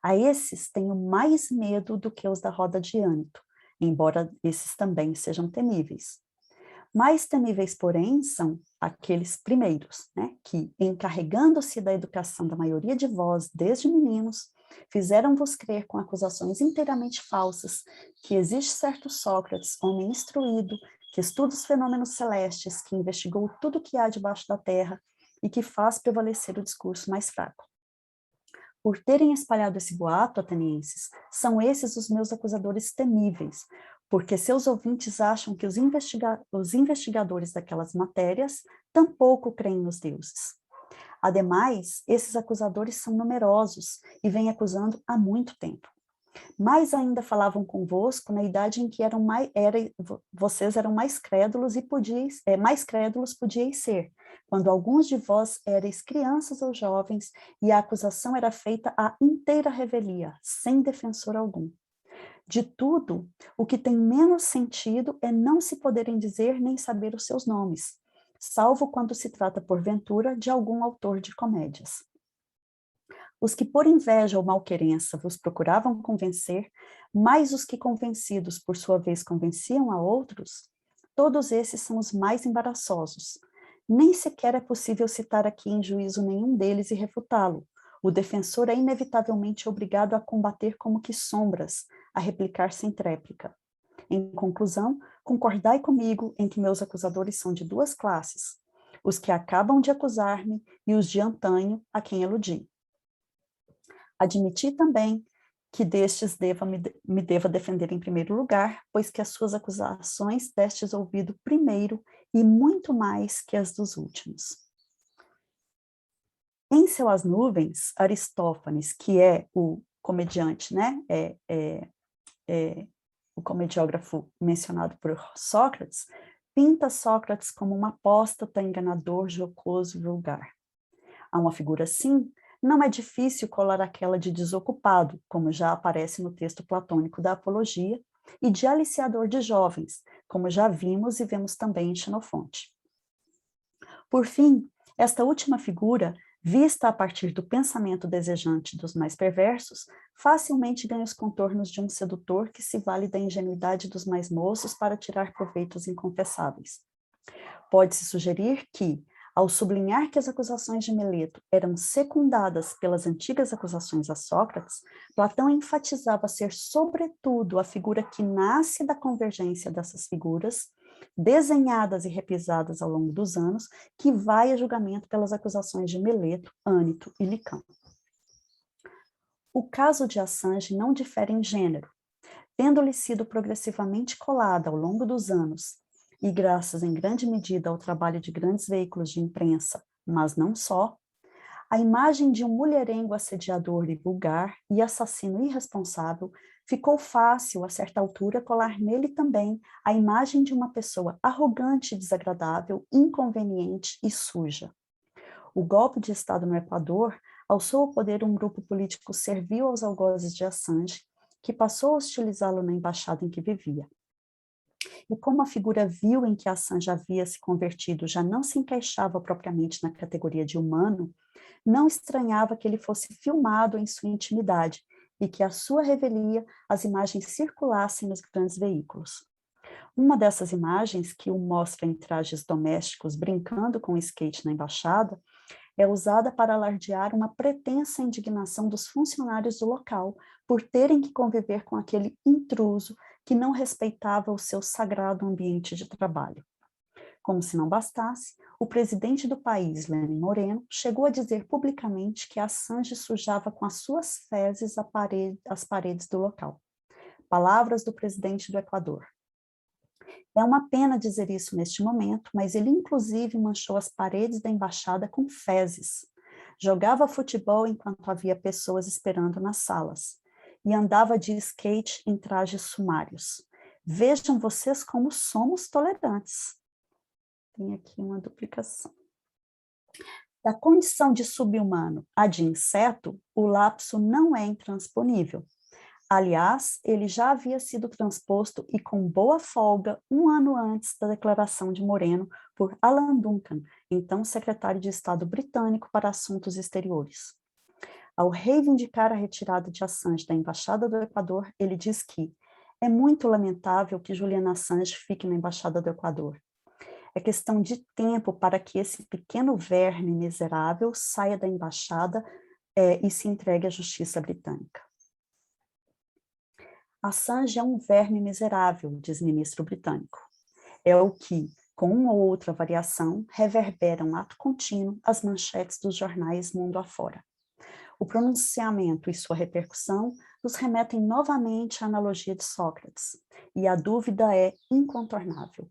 A esses tenho mais medo do que os da roda de âmbito, embora esses também sejam temíveis. Mais temíveis, porém, são aqueles primeiros, que, encarregando-se da educação da maioria de vós desde meninos, fizeram-vos crer com acusações inteiramente falsas que existe certo Sócrates, homem instruído, que estuda os fenômenos celestes, que investigou tudo que há debaixo da terra e que faz prevalecer o discurso mais fraco. Por terem espalhado esse boato, atenienses, são esses os meus acusadores temíveis, porque seus ouvintes acham que os investigadores daquelas matérias tampouco creem nos deuses. Ademais, esses acusadores são numerosos e vêm acusando há muito tempo. Mais ainda falavam convosco na idade em que vocês eram mais crédulos podíeis ser, quando alguns de vós erais crianças ou jovens e a acusação era feita à inteira revelia, sem defensor algum. De tudo, o que tem menos sentido é não se poderem dizer nem saber os seus nomes, salvo quando se trata, porventura, de algum autor de comédias. Os que por inveja ou malquerença vos procuravam convencer, mais os que convencidos por sua vez convenciam a outros, todos esses são os mais embaraçosos. Nem sequer é possível citar aqui em juízo nenhum deles e refutá-lo. O defensor é inevitavelmente obrigado a combater como que sombras, a replicar sem tréplica. Em conclusão, concordai comigo em que meus acusadores são de duas classes, os que acabam de acusar-me e os de antanho a quem eludi. Admiti também que destes me deva defender em primeiro lugar, pois que as suas acusações destes ouvido primeiro e muito mais que as dos últimos. Em seu As Nuvens, Aristófanes, que é o comediante, o comediógrafo mencionado por Sócrates, pinta Sócrates como um apóstata, enganador, jocoso e vulgar. A uma figura assim, não é difícil colar aquela de desocupado, como já aparece no texto platônico da Apologia, e de aliciador de jovens, como já vimos e vemos também em Xenofonte. Por fim, esta última figura, vista a partir do pensamento desejante dos mais perversos, facilmente ganha os contornos de um sedutor que se vale da ingenuidade dos mais moços para tirar proveitos inconfessáveis. Pode-se sugerir que, ao sublinhar que as acusações de Meleto eram secundadas pelas antigas acusações a Sócrates, Platão enfatizava ser, sobretudo, a figura que nasce da convergência dessas figuras, desenhadas e repisadas ao longo dos anos, que vai a julgamento pelas acusações de Meleto, Ânito e Licão. O caso de Assange não difere em gênero, tendo-lhe sido progressivamente colada ao longo dos anos, e graças em grande medida ao trabalho de grandes veículos de imprensa, mas não só, a imagem de um mulherengo assediador e vulgar e assassino irresponsável ficou fácil, a certa altura, colar nele também a imagem de uma pessoa arrogante, desagradável, inconveniente e suja. O golpe de Estado no Equador alçou ao poder um grupo político servil aos algozes de Assange, que passou a hostilizá-lo na embaixada em que vivia. E como a figura vil em que Assange havia se convertido já não se encaixava propriamente na categoria de humano, não estranhava que ele fosse filmado em sua intimidade e que à sua revelia as imagens circulassem nos grandes veículos. Uma dessas imagens, que o mostra em trajes domésticos brincando com o skate na embaixada, é usada para alardear uma pretensa indignação dos funcionários do local por terem que conviver com aquele intruso que não respeitava o seu sagrado ambiente de trabalho. Como se não bastasse, o presidente do país, Lenin Moreno, chegou a dizer publicamente que Assange sujava com as suas fezes as paredes do local. Palavras do presidente do Equador. É uma pena dizer isso neste momento, mas ele inclusive manchou as paredes da embaixada com fezes. Jogava futebol enquanto havia pessoas esperando nas salas. E andava de skate em trajes sumários. Vejam vocês como somos tolerantes. Tem aqui uma duplicação. Da condição de sub-humano a de inseto, o lapso não é intransponível. Aliás, ele já havia sido transposto e com boa folga 1 ano antes da declaração de Moreno por Alan Duncan, então secretário de Estado britânico para Assuntos Exteriores. Ao reivindicar a retirada de Assange da Embaixada do Equador, ele diz que é muito lamentável que Julian Assange fique na Embaixada do Equador. É questão de tempo para que esse pequeno verme miserável saia da embaixada e se entregue à justiça britânica. Assange é um verme miserável, diz o ministro britânico. É o que, com uma ou outra variação, reverbera um ato contínuo as manchetes dos jornais mundo afora. O pronunciamento e sua repercussão nos remetem novamente à analogia de Sócrates, e a dúvida é incontornável.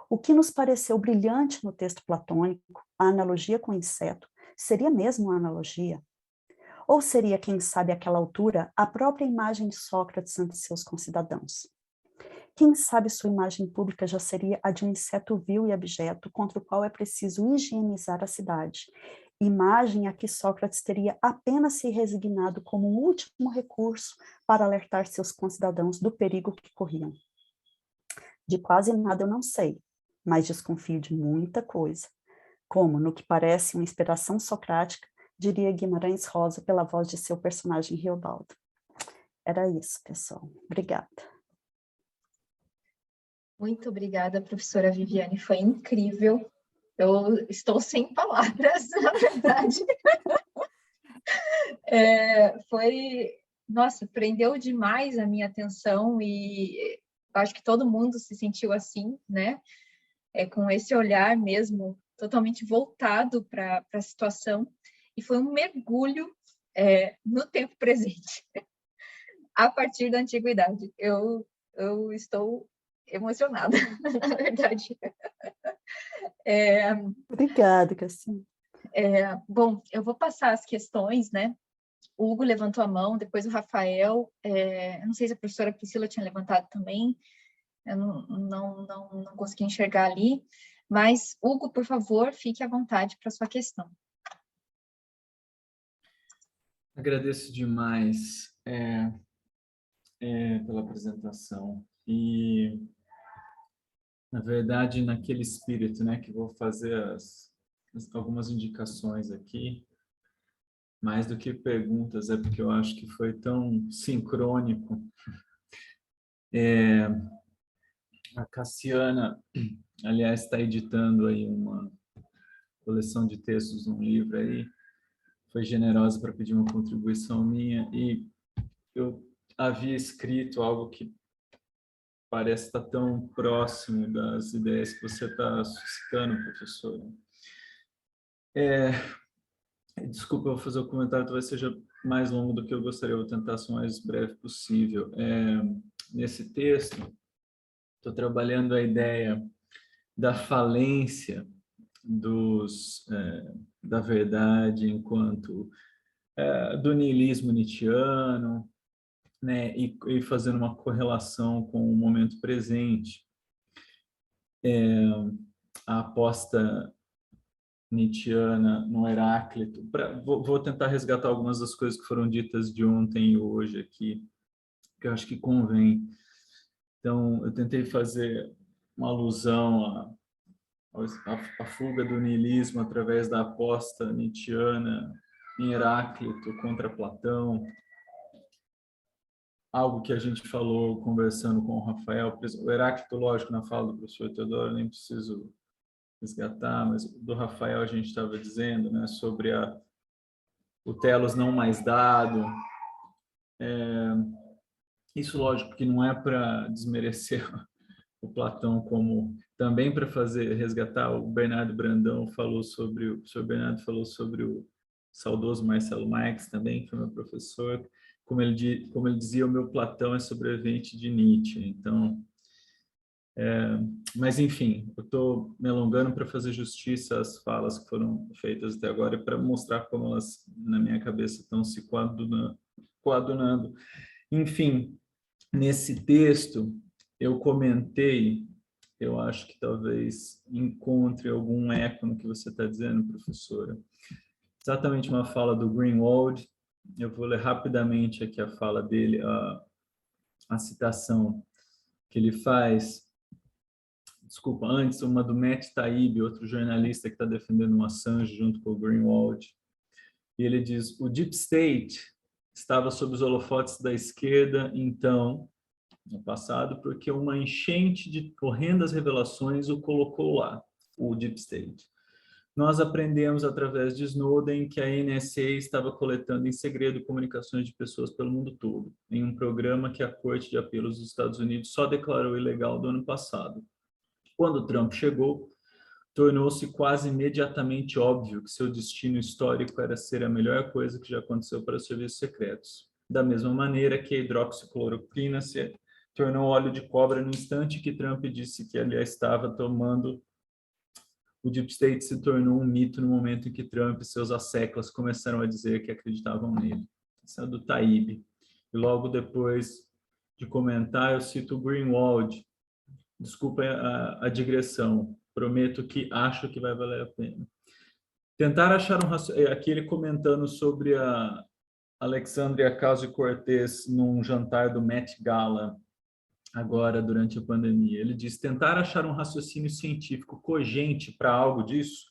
O que nos pareceu brilhante no texto platônico, a analogia com o inseto, seria mesmo uma analogia? Ou seria, quem sabe, àquela altura, a própria imagem de Sócrates ante seus concidadãos? Quem sabe sua imagem pública já seria a de um inseto vil e abjeto contra o qual é preciso higienizar a cidade, imagem a que Sócrates teria apenas se resignado como um último recurso para alertar seus concidadãos do perigo que corriam. De quase nada eu não sei, mas desconfio de muita coisa, como, no que parece uma inspiração socrática, diria Guimarães Rosa pela voz de seu personagem Riobaldo. Era isso, pessoal. Obrigada. Muito obrigada, professora Viviane, foi incrível. Eu estou sem palavras, na verdade. Nossa, prendeu demais a minha atenção e acho que todo mundo se sentiu assim, né? Com esse olhar mesmo, totalmente voltado para a situação. E foi um mergulho no tempo presente, a partir da antiguidade. Eu estou emocionada, na verdade. Obrigada, Cassina. Bom, eu vou passar as questões, né? O Hugo levantou a mão, depois o Rafael. Eu não sei se a professora Priscila tinha levantado também, eu não consegui enxergar ali. Mas, Hugo, por favor, fique à vontade para a sua questão. Agradeço demais pela apresentação. E, na verdade, naquele espírito, né, que vou fazer algumas indicações aqui, mais do que perguntas, é porque eu acho que foi tão sincrônico. A Cassiana, aliás, está editando aí uma coleção de textos num livro aí, foi generosa para pedir uma contribuição minha, e eu havia escrito algo que parece estar tão próximo das ideias que você está suscitando, professora. Desculpa, eu vou fazer o comentário, talvez seja mais longo do que eu gostaria, eu vou tentar ser o mais breve possível. Nesse texto, estou trabalhando a ideia da falência da verdade enquanto do niilismo nietzschiano, né, e fazendo uma correlação com o momento presente. A aposta nietzschiana no Heráclito. Vou tentar resgatar algumas das coisas que foram ditas de ontem e hoje aqui, que eu acho que convém. Então, eu tentei fazer uma alusão à fuga do niilismo através da aposta nietzschiana em Heráclito contra Platão, algo que a gente falou conversando com o Rafael. O Heráclito, lógico, na fala do professor Teodoro, nem preciso resgatar, mas do Rafael a gente estava dizendo, né, sobre o telos não mais dado. Isso, lógico, que não é para desmerecer o Platão, como também para resgatar. O Bernardo Brandão falou sobre o professor Bernardo falou sobre o saudoso Marcelo Marx também, que foi meu professor. Como ele dizia, o meu Platão é sobrevivente de Nietzsche. Então, mas enfim, eu estou me alongando para fazer justiça às falas que foram feitas até agora e para mostrar como elas, na minha cabeça, estão se coadunando. Enfim, nesse texto, eu comentei, eu acho que talvez encontre algum eco no que você está dizendo, professora. Exatamente uma fala do Greenwald. Eu vou ler rapidamente aqui a fala dele, a citação que ele faz. Desculpa, antes, uma do Matt Taibbi, outro jornalista que está defendendo o Assange junto com o Greenwald. E ele diz: o Deep State estava sob os holofotes da esquerda, então, no passado, porque uma enchente de horrendas revelações o colocou lá, o Deep State. Nós aprendemos através de Snowden que a NSA estava coletando em segredo comunicações de pessoas pelo mundo todo, em um programa que a Corte de Apelos dos Estados Unidos só declarou ilegal do ano passado. Quando Trump chegou, tornou-se quase imediatamente óbvio que seu destino histórico era ser a melhor coisa que já aconteceu para os serviços secretos. Da mesma maneira que a hidroxicloroquina se tornou óleo de cobra no instante que Trump disse que ele a estava tomando, o Deep State se tornou um mito no momento em que Trump e seus asseclas começaram a dizer que acreditavam nele. Isso é do Taibbi. E logo depois de comentar, eu cito o Greenwald. Desculpa a digressão. Prometo que acho que vai valer a pena. Tentar achar aqui ele comentando sobre a Alexandria Ocasio-Cortez num jantar do Met Gala, agora durante a pandemia. Ele diz: tentar achar um raciocínio científico cogente para algo disso,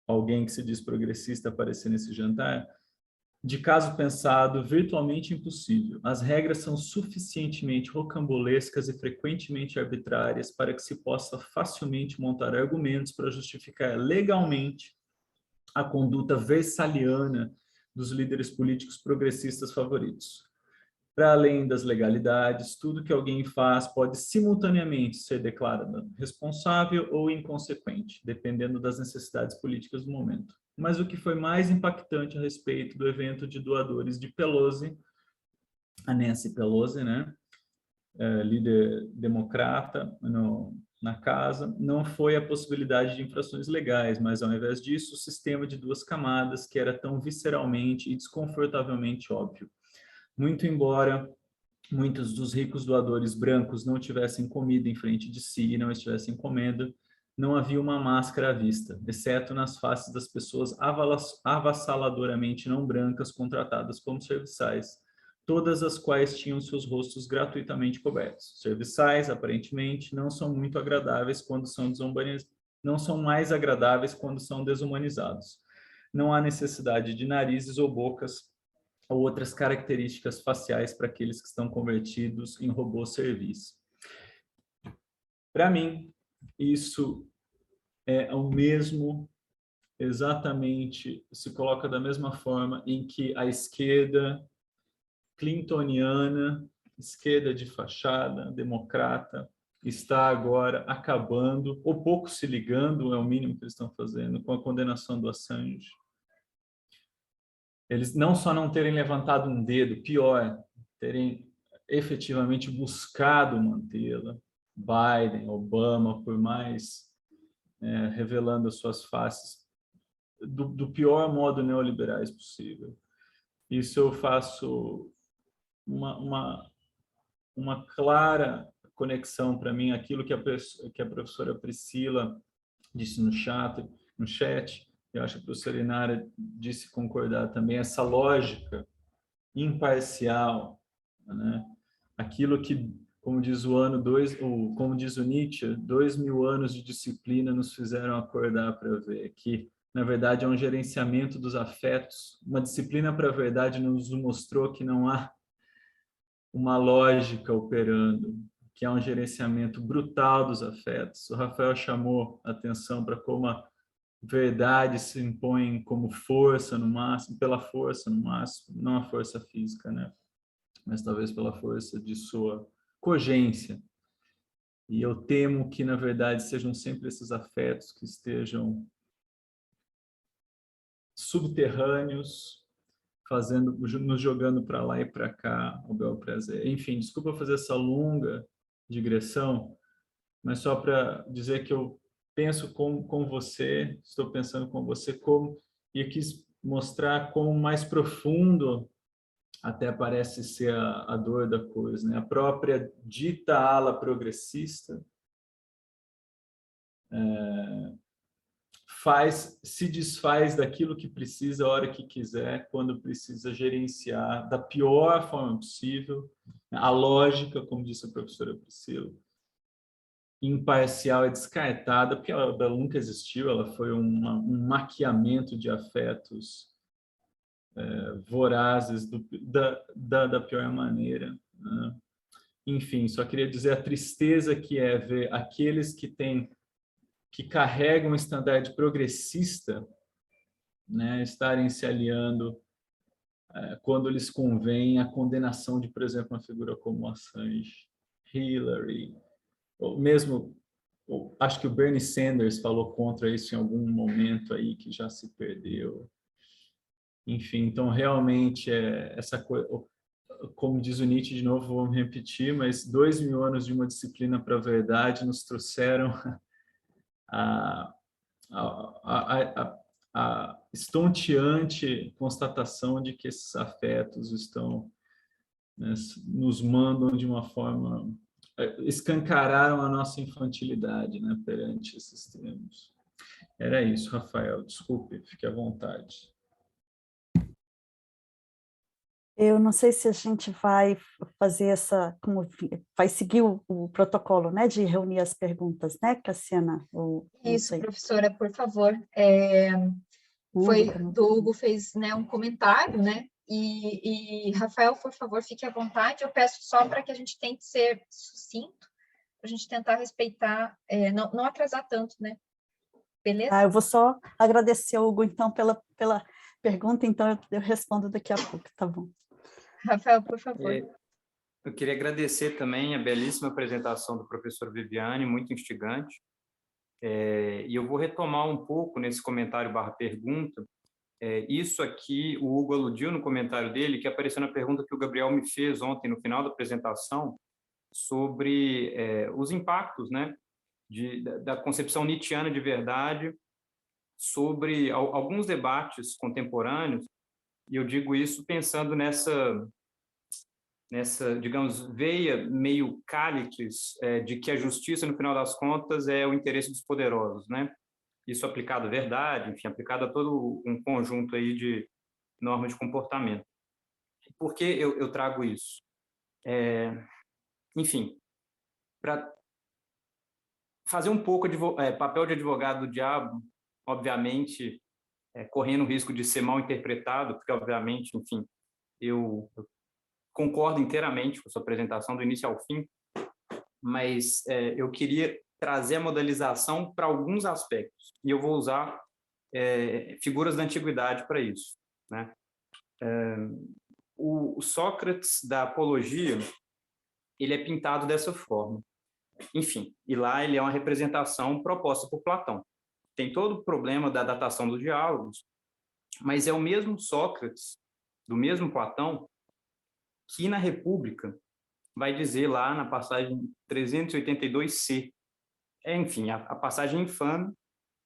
alguém que se diz progressista aparecer nesse jantar, de caso pensado, virtualmente impossível. As regras são suficientemente rocambolescas e frequentemente arbitrárias para que se possa facilmente montar argumentos para justificar legalmente a conduta versaliana dos líderes políticos progressistas favoritos. Para além das legalidades, tudo que alguém faz pode simultaneamente ser declarado responsável ou inconsequente, dependendo das necessidades políticas do momento. Mas o que foi mais impactante a respeito do evento de doadores de Pelosi, a Nancy Pelosi, né, líder democrata na casa, não foi a possibilidade de infrações legais, mas ao invés disso, o sistema de duas camadas que era tão visceralmente e desconfortavelmente óbvio. Muito embora muitos dos ricos doadores brancos não tivessem comida em frente de si e não estivessem comendo, não havia uma máscara à vista, exceto nas faces das pessoas avassaladoramente não brancas contratadas como serviçais, todas as quais tinham seus rostos gratuitamente cobertos. Serviçais, aparentemente, não são muito agradáveis quando são não são mais agradáveis quando são desumanizados. Não há necessidade de narizes ou bocas ou outras características faciais para aqueles que estão convertidos em robôs serviço. Para mim, isso é o mesmo, exatamente, se coloca da mesma forma em que a esquerda clintoniana esquerda de fachada, democrata, está agora acabando, ou pouco se ligando, é o mínimo que eles estão fazendo, com a condenação do Assange. Eles não só não terem levantado um dedo, pior, terem efetivamente buscado mantê-la, Biden, Obama, por mais revelando as suas faces do pior modo neoliberais possível. Isso eu faço uma clara conexão para mim, aquilo que a professora Priscila disse no chat, eu acho que a professora Inara disse concordar também, essa lógica imparcial, né? Aquilo que, como diz como diz o Nietzsche, 2000 anos de disciplina nos fizeram acordar para ver que, na verdade, é um gerenciamento dos afetos. Uma disciplina para a verdade nos mostrou que não há uma lógica operando, que é um gerenciamento brutal dos afetos. O Rafael chamou a atenção para como a verdade se impõe como força no máximo, pela força no máximo, não a força física, né? Mas talvez pela força de sua cogência. E eu temo que, na verdade, sejam sempre esses afetos que estejam subterrâneos, nos jogando para lá e para cá, ao bel prazer. Enfim, desculpa fazer essa longa digressão, mas só para dizer que eu penso com você, estou pensando com você e eu quis mostrar como mais profundo até parece ser a dor da coisa, né? A própria dita ala progressista se desfaz daquilo que precisa a hora que quiser, quando precisa gerenciar da pior forma possível. A lógica, como disse a professora Priscila, imparcial é descartada, porque ela nunca existiu, ela foi um maquiamento de afetos vorazes da pior maneira, né? Enfim, só queria dizer a tristeza que é ver aqueles que carregam um estandarte progressista, né, estarem se aliando quando lhes convém a condenação de, por exemplo, uma figura como Assange, Hillary, ou mesmo, acho que o Bernie Sanders falou contra isso em algum momento aí que já se perdeu. Enfim, então realmente essa coisa, como diz o Nietzsche, de novo, vou me repetir, mas 2000 anos de uma disciplina para a verdade nos trouxeram a estonteante constatação de que esses afetos estão, né, nos mandam de uma forma, escancararam a nossa infantilidade, né, perante esses termos. Era isso, Rafael, desculpe, fique à vontade. Eu não sei se a gente vai fazer vai seguir o protocolo, né, de reunir as perguntas, né, Cassiana? Isso, professora, por favor. Do Hugo fez, né, um comentário, né? E Rafael, por favor, fique à vontade. Eu peço só para que a gente tente ser sucinto, para a gente tentar respeitar, não atrasar tanto, né? Beleza? Eu vou só agradecer ao Hugo, então, pela pergunta, então eu respondo daqui a pouco, tá bom? Rafael, por favor. Eu queria agradecer também a belíssima apresentação do professor Viviane, muito instigante. E eu vou retomar um pouco nesse comentário / pergunta. Isso aqui, o Hugo aludiu no comentário dele, que apareceu na pergunta que o Gabriel me fez ontem, no final da apresentação, sobre os impactos, né, da concepção nietzschiana de verdade sobre alguns debates contemporâneos, e eu digo isso pensando nessa, digamos, veia meio cálices de que a justiça, no final das contas, é o interesse dos poderosos, né? Isso aplicado à verdade, enfim, aplicado a todo um conjunto aí de normas de comportamento. Por que eu trago isso? Enfim, para fazer um pouco de papel de advogado do diabo, obviamente, correndo o risco de ser mal interpretado, porque, obviamente, enfim, eu concordo inteiramente com a sua apresentação do início ao fim, mas eu queria trazer a modelização para alguns aspectos, e eu vou usar figuras da antiguidade para isso, né? O Sócrates da Apologia, ele é pintado dessa forma. Enfim, e lá ele é uma representação proposta por Platão. Tem todo o problema da datação dos diálogos, mas é o mesmo Sócrates, do mesmo Platão, que na República vai dizer lá na passagem 382c, enfim, a passagem infame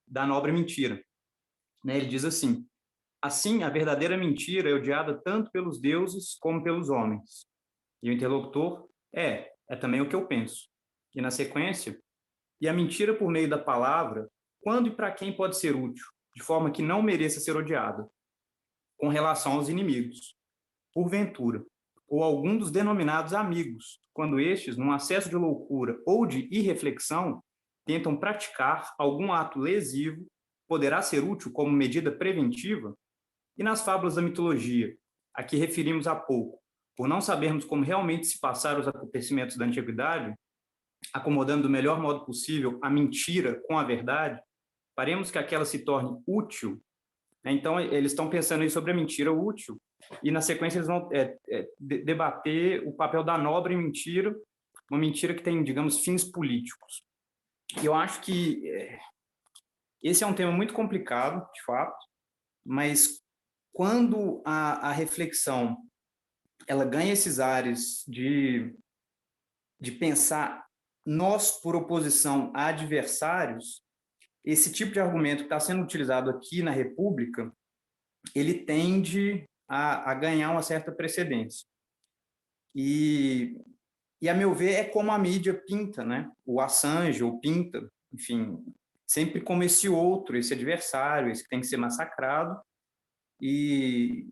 da nobre mentira. Né? Ele diz assim: assim, a verdadeira mentira é odiada tanto pelos deuses como pelos homens. E o interlocutor é também o que eu penso. E na sequência, e a mentira por meio da palavra, quando e para quem pode ser útil, de forma que não mereça ser odiada, com relação aos inimigos, porventura, ou algum dos denominados amigos, quando estes, num acesso de loucura ou de irreflexão, tentam praticar algum ato lesivo, poderá ser útil como medida preventiva? E nas fábulas da mitologia, a que referimos há pouco, por não sabermos como realmente se passaram os acontecimentos da antiguidade, acomodando do melhor modo possível a mentira com a verdade, faremos que aquela se torne útil. Então, eles estão pensando aí sobre a mentira útil, e na sequência eles vão debater o papel da nobre mentira, uma mentira que tem, digamos, fins políticos. Eu acho que esse é um tema muito complicado, de fato, mas quando a reflexão ela ganha esses ares de pensar nós por oposição a adversários, esse tipo de argumento que está sendo utilizado aqui na República, ele tende a ganhar uma certa precedência. E a meu ver, é como a mídia pinta, né? O Assange, ou pinta, enfim, sempre como esse outro, esse adversário, esse que tem que ser massacrado. E,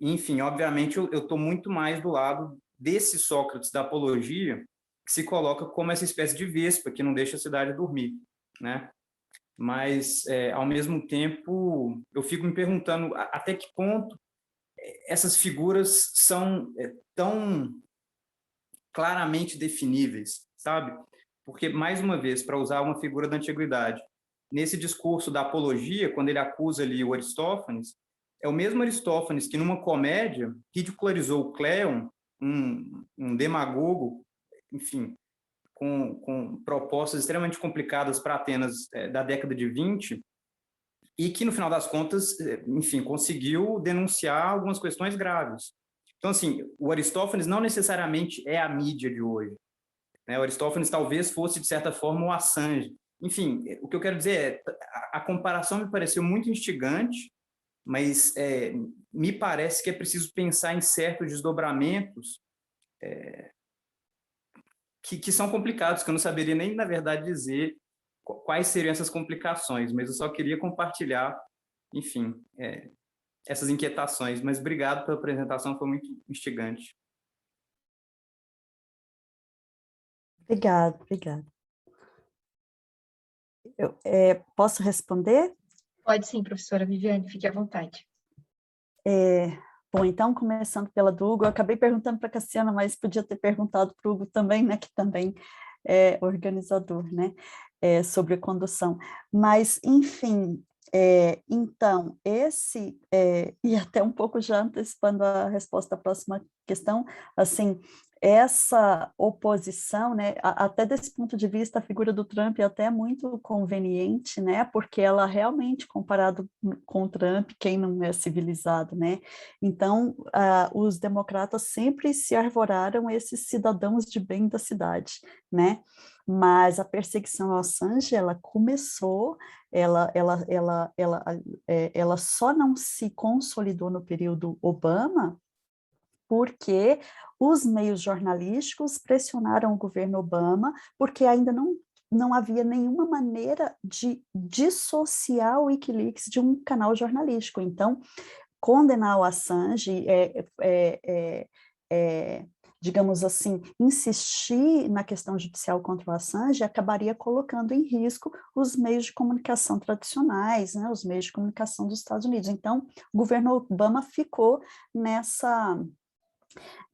enfim, obviamente, eu estou muito mais do lado desse Sócrates da apologia, que se coloca como essa espécie de vespa que não deixa a cidade dormir, né? Mas, ao mesmo tempo, eu fico me perguntando até que ponto essas figuras são tão claramente definíveis, sabe? Porque, mais uma vez, para usar uma figura da antiguidade, nesse discurso da apologia, quando ele acusa ali o Aristófanes, é o mesmo Aristófanes que, numa comédia, ridicularizou o Cleon, um demagogo, enfim, com propostas extremamente complicadas para Atenas da década de 20, e que, no final das contas, enfim, conseguiu denunciar algumas questões graves. Então, assim, o Aristófanes não necessariamente é a mídia de hoje, né? O Aristófanes talvez fosse, de certa forma, o Assange. Enfim, o que eu quero dizer é, a comparação me pareceu muito instigante, mas me parece que é preciso pensar em certos desdobramentos que são complicados, que eu não saberia nem, na verdade, dizer quais seriam essas complicações, mas eu só queria compartilhar, enfim, essas inquietações. Mas obrigado pela apresentação, foi muito instigante. Obrigada. Eu posso responder? Pode sim, professora Viviane, fique à vontade. Bom, então, começando pela do Hugo, eu acabei perguntando para a Cassiana, mas podia ter perguntado para o Hugo também, né, que também é organizador, né, sobre a condução. Mas, enfim, então, e até um pouco já antecipando a resposta à próxima questão, assim, essa oposição, né, até desse ponto de vista, a figura do Trump é até muito conveniente, né, porque ela realmente, comparado com o Trump, quem não é civilizado, né, então os democratas sempre se arvoraram esses cidadãos de bem da cidade, né, mas a perseguição ao Assange, ela começou, ela só não se consolidou no período Obama, porque os meios jornalísticos pressionaram o governo Obama, porque ainda não havia nenhuma maneira de dissociar o Wikileaks de um canal jornalístico. Então, condenar o Assange digamos assim, insistir na questão judicial contra o Assange acabaria colocando em risco os meios de comunicação tradicionais, né, os meios de comunicação dos Estados Unidos. Então, o governo Obama ficou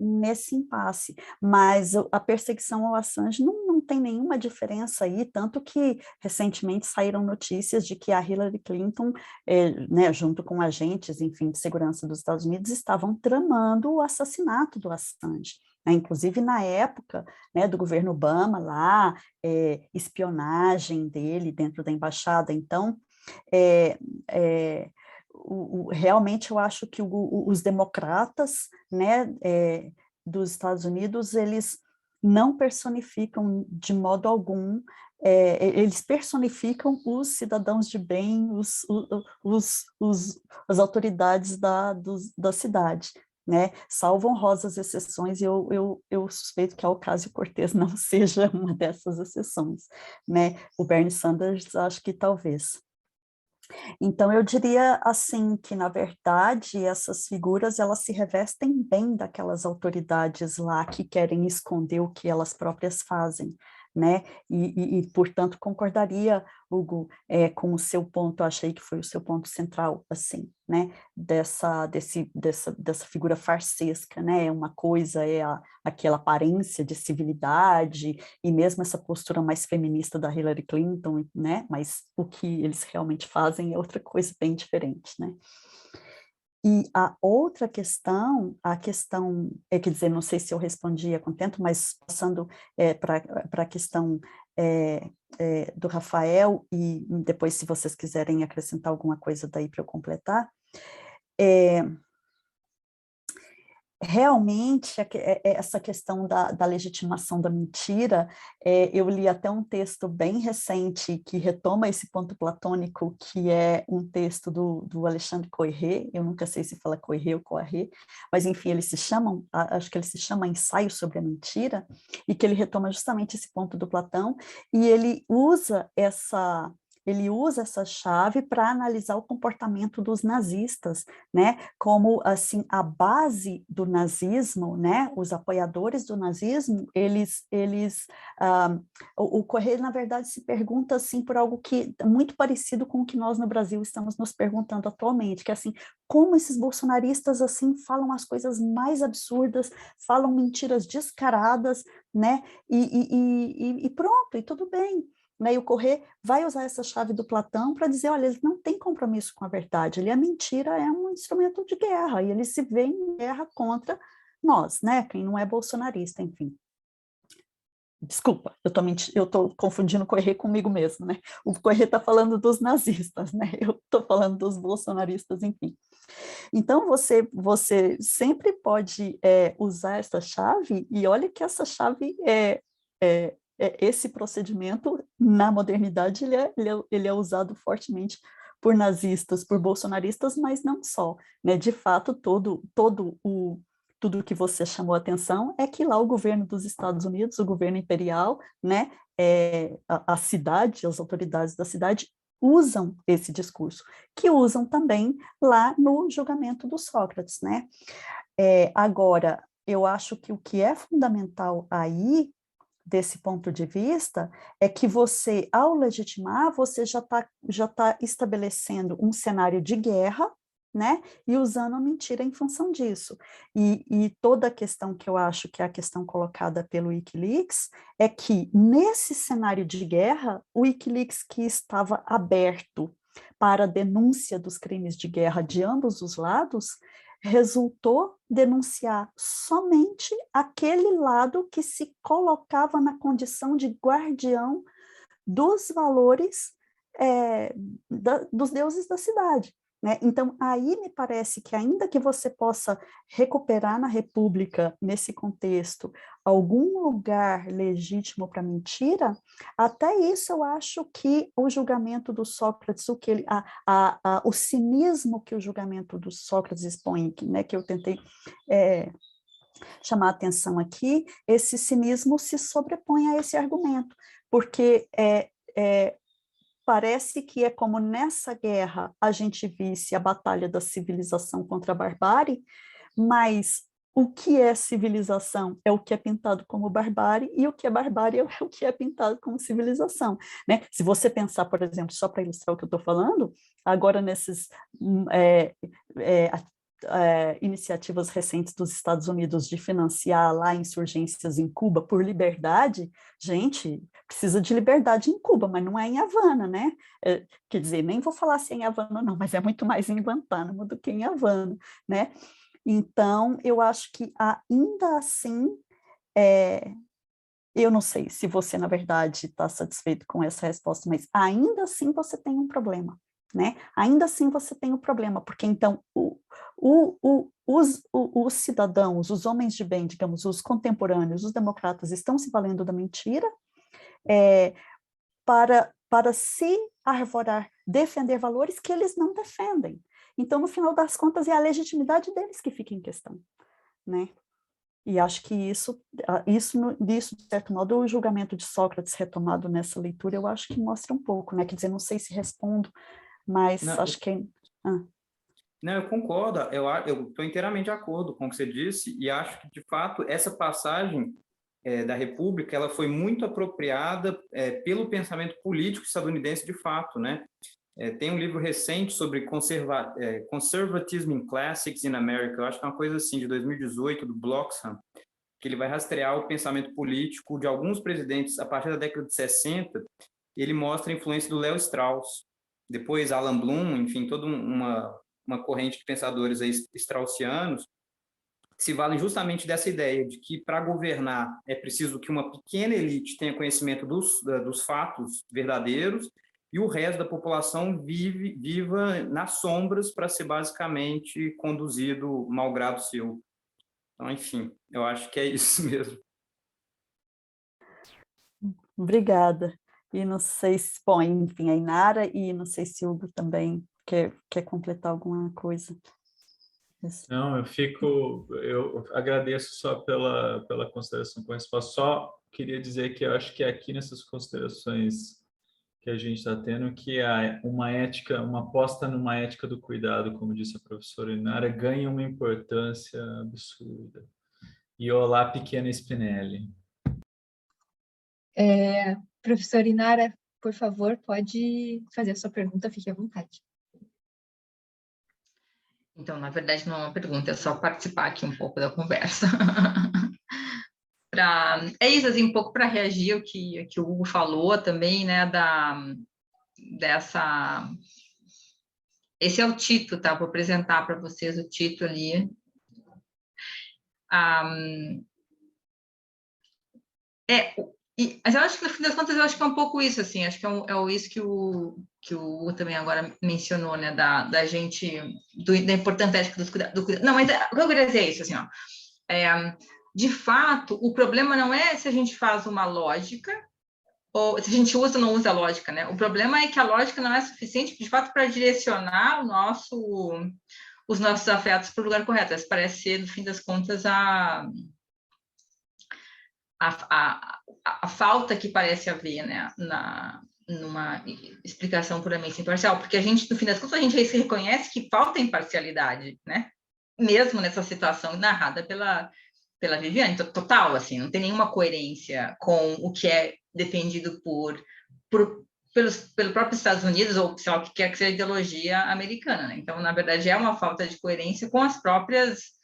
nesse impasse, mas a perseguição ao Assange não tem nenhuma diferença aí, tanto que recentemente saíram notícias de que a Hillary Clinton, né, junto com agentes, enfim, de segurança dos Estados Unidos, estavam tramando o assassinato do Assange, né? Inclusive na época, né, do governo Obama lá, espionagem dele dentro da embaixada. Então, realmente eu acho que os democratas, né, dos Estados Unidos, eles não personificam de modo algum, eles personificam os cidadãos de bem, as autoridades da cidade, né? Salvo honrosas exceções, e eu suspeito que a Ocasio-Cortez não seja uma dessas exceções, né? O Bernie Sanders, acho que talvez. Então, eu diria assim que, na verdade, essas figuras, elas se revestem bem daquelas autoridades lá que querem esconder o que elas próprias fazem, né? Portanto, concordaria, Hugo, com o seu ponto, achei que foi o seu ponto central, assim, né? Dessa figura farsesca, né? Uma coisa é aquela aparência de civilidade, e mesmo essa postura mais feminista da Hillary Clinton, né? Mas o que eles realmente fazem é outra coisa bem diferente, né? E a outra questão, quer dizer, não sei se eu respondi a contento, mas passando para a questão do Rafael, e depois, se vocês quiserem acrescentar alguma coisa daí para eu completar, realmente, essa questão da legitimação da mentira, eu li até um texto bem recente que retoma esse ponto platônico, que é um texto do Alexandre Koyré, eu nunca sei se fala Koyré ou Koyré, mas enfim, eles se chamam, acho que ele se chama Ensaio sobre a Mentira, e que ele retoma justamente esse ponto do Platão, e ele usa essa chave para analisar o comportamento dos nazistas, né, como, assim, a base do nazismo, né, os apoiadores do nazismo, o Correio, na verdade, se pergunta, assim, por algo que é muito parecido com o que nós no Brasil estamos nos perguntando atualmente, que é, assim, como esses bolsonaristas, assim, falam as coisas mais absurdas, falam mentiras descaradas, né, e pronto, e tudo bem. Né, e o Corrêa vai usar essa chave do Platão para dizer, olha, eles não têm compromisso com a verdade, a mentira é um instrumento de guerra, e eles se veem em guerra contra nós, né, quem não é bolsonarista, enfim. Desculpa, eu estou confundindo o Corrêa comigo mesmo, né, o Corrêa está falando dos nazistas, né, eu estou falando dos bolsonaristas, enfim. Então, você sempre pode usar essa chave, e olha que essa chave esse procedimento, na modernidade, ele é usado fortemente por nazistas, por bolsonaristas, mas não só, né? De fato, tudo que você chamou a atenção é que lá o governo dos Estados Unidos, o governo imperial, né, a cidade, as autoridades da cidade, usam esse discurso, que usam também lá no julgamento do Sócrates, né? Agora, eu acho que o que é fundamental aí, desse ponto de vista, é que você, ao legitimar, você já tá estabelecendo um cenário de guerra, né, e usando a mentira em função disso. E toda a questão que eu acho que é a questão colocada pelo Wikileaks é que, nesse cenário de guerra, o Wikileaks, que estava aberto para a denúncia dos crimes de guerra de ambos os lados, resultou denunciar somente aquele lado que se colocava na condição de guardião dos valores dos deuses da cidade. Né? Então, aí me parece que, ainda que você possa recuperar na República, nesse contexto, algum lugar legítimo para mentira, até isso eu acho que o julgamento do Sócrates, o cinismo que o julgamento do Sócrates expõe, né, que eu tentei chamar a atenção aqui, esse cinismo se sobrepõe a esse argumento, porque parece que é como nessa guerra a gente visse a batalha da civilização contra a barbárie, mas o que é civilização é o que é pintado como barbárie, e o que é barbárie é o que é pintado como civilização. Né? Se você pensar, por exemplo, só para ilustrar o que eu estou falando, agora nessas iniciativas recentes dos Estados Unidos de financiar lá insurgências em Cuba por liberdade, gente, precisa de liberdade em Cuba, mas não é em Havana, né? Quer dizer, nem vou falar se é em Havana não, mas é muito mais em Guantánamo do que em Havana, né? Então, eu acho que ainda assim Eu não sei se você, na verdade, está satisfeito com essa resposta, mas ainda assim você tem um problema, né? Ainda assim você tem um problema, porque então os cidadãos, os homens de bem, digamos, os contemporâneos, os democratas, estão se valendo da mentira para se arvorar, defender valores que eles não defendem. Então, no final das contas, é a legitimidade deles que fica em questão, né? E acho que isso, de certo modo, o julgamento de Sócrates retomado nessa leitura, eu acho que mostra um pouco, né? Quer dizer, não sei se respondo, mas Não, acho que... Não, eu concordo, eu estou inteiramente de acordo com o que você disse, e acho que, de fato, essa passagem da República, ela foi muito apropriada pelo pensamento político estadunidense de fato, né? Tem um livro recente sobre Conservatism in Classics in America, eu acho que é uma coisa assim, de 2018, do Bloxham, que ele vai rastrear o pensamento político de alguns presidentes a partir da década de 60, e ele mostra a influência do Léo Strauss, depois Alan Bloom, enfim, toda uma corrente de pensadores aí straussianos, que se valem justamente dessa ideia de que, para governar, é preciso que uma pequena elite tenha conhecimento dos fatos verdadeiros e o resto da população viva nas sombras para ser basicamente conduzido malgrado seu. Então, enfim, eu acho que é isso mesmo. Obrigada. E não sei se, bom, enfim, a Inara, e não sei se o Hugo também quer completar alguma coisa. Não, eu agradeço só pela consideração com a resposta. Só queria dizer que eu acho que aqui nessas considerações que a gente está tendo, que uma ética, uma aposta numa ética do cuidado, como disse a professora Inara, ganha uma importância absurda. E olá, pequena Spinelli. Professora Inara, por favor, pode fazer a sua pergunta, fique à vontade. Então, na verdade, não é uma pergunta, é só participar aqui um pouco da conversa. É isso, assim, um pouco para reagir ao que o Hugo falou também, né, esse é o título, tá? Vou apresentar para vocês o título ali. Mas eu acho que, no fim das contas, eu acho que é um pouco isso, assim, acho que é isso que o Hugo também agora mencionou, né, da gente, da importância ética do cuidado. Não, mas o que eu queria dizer é isso, assim, ó, de fato, o problema não é se a gente faz uma lógica, ou se a gente usa ou não usa a lógica, né? O problema é que a lógica não é suficiente, de fato, para direcionar os nossos afetos para o lugar correto. Essa parece ser, no fim das contas, a falta que parece haver, né, numa explicação puramente imparcial, porque a gente, no fim das contas, a gente reconhece que falta imparcialidade, né? Mesmo nessa situação narrada pela Viviane, total, assim, não tem nenhuma coerência com o que é defendido pelo próprio Estados Unidos, ou sei lá, o que quer que seja a ideologia americana, né? Então, na verdade, é uma falta de coerência com as próprias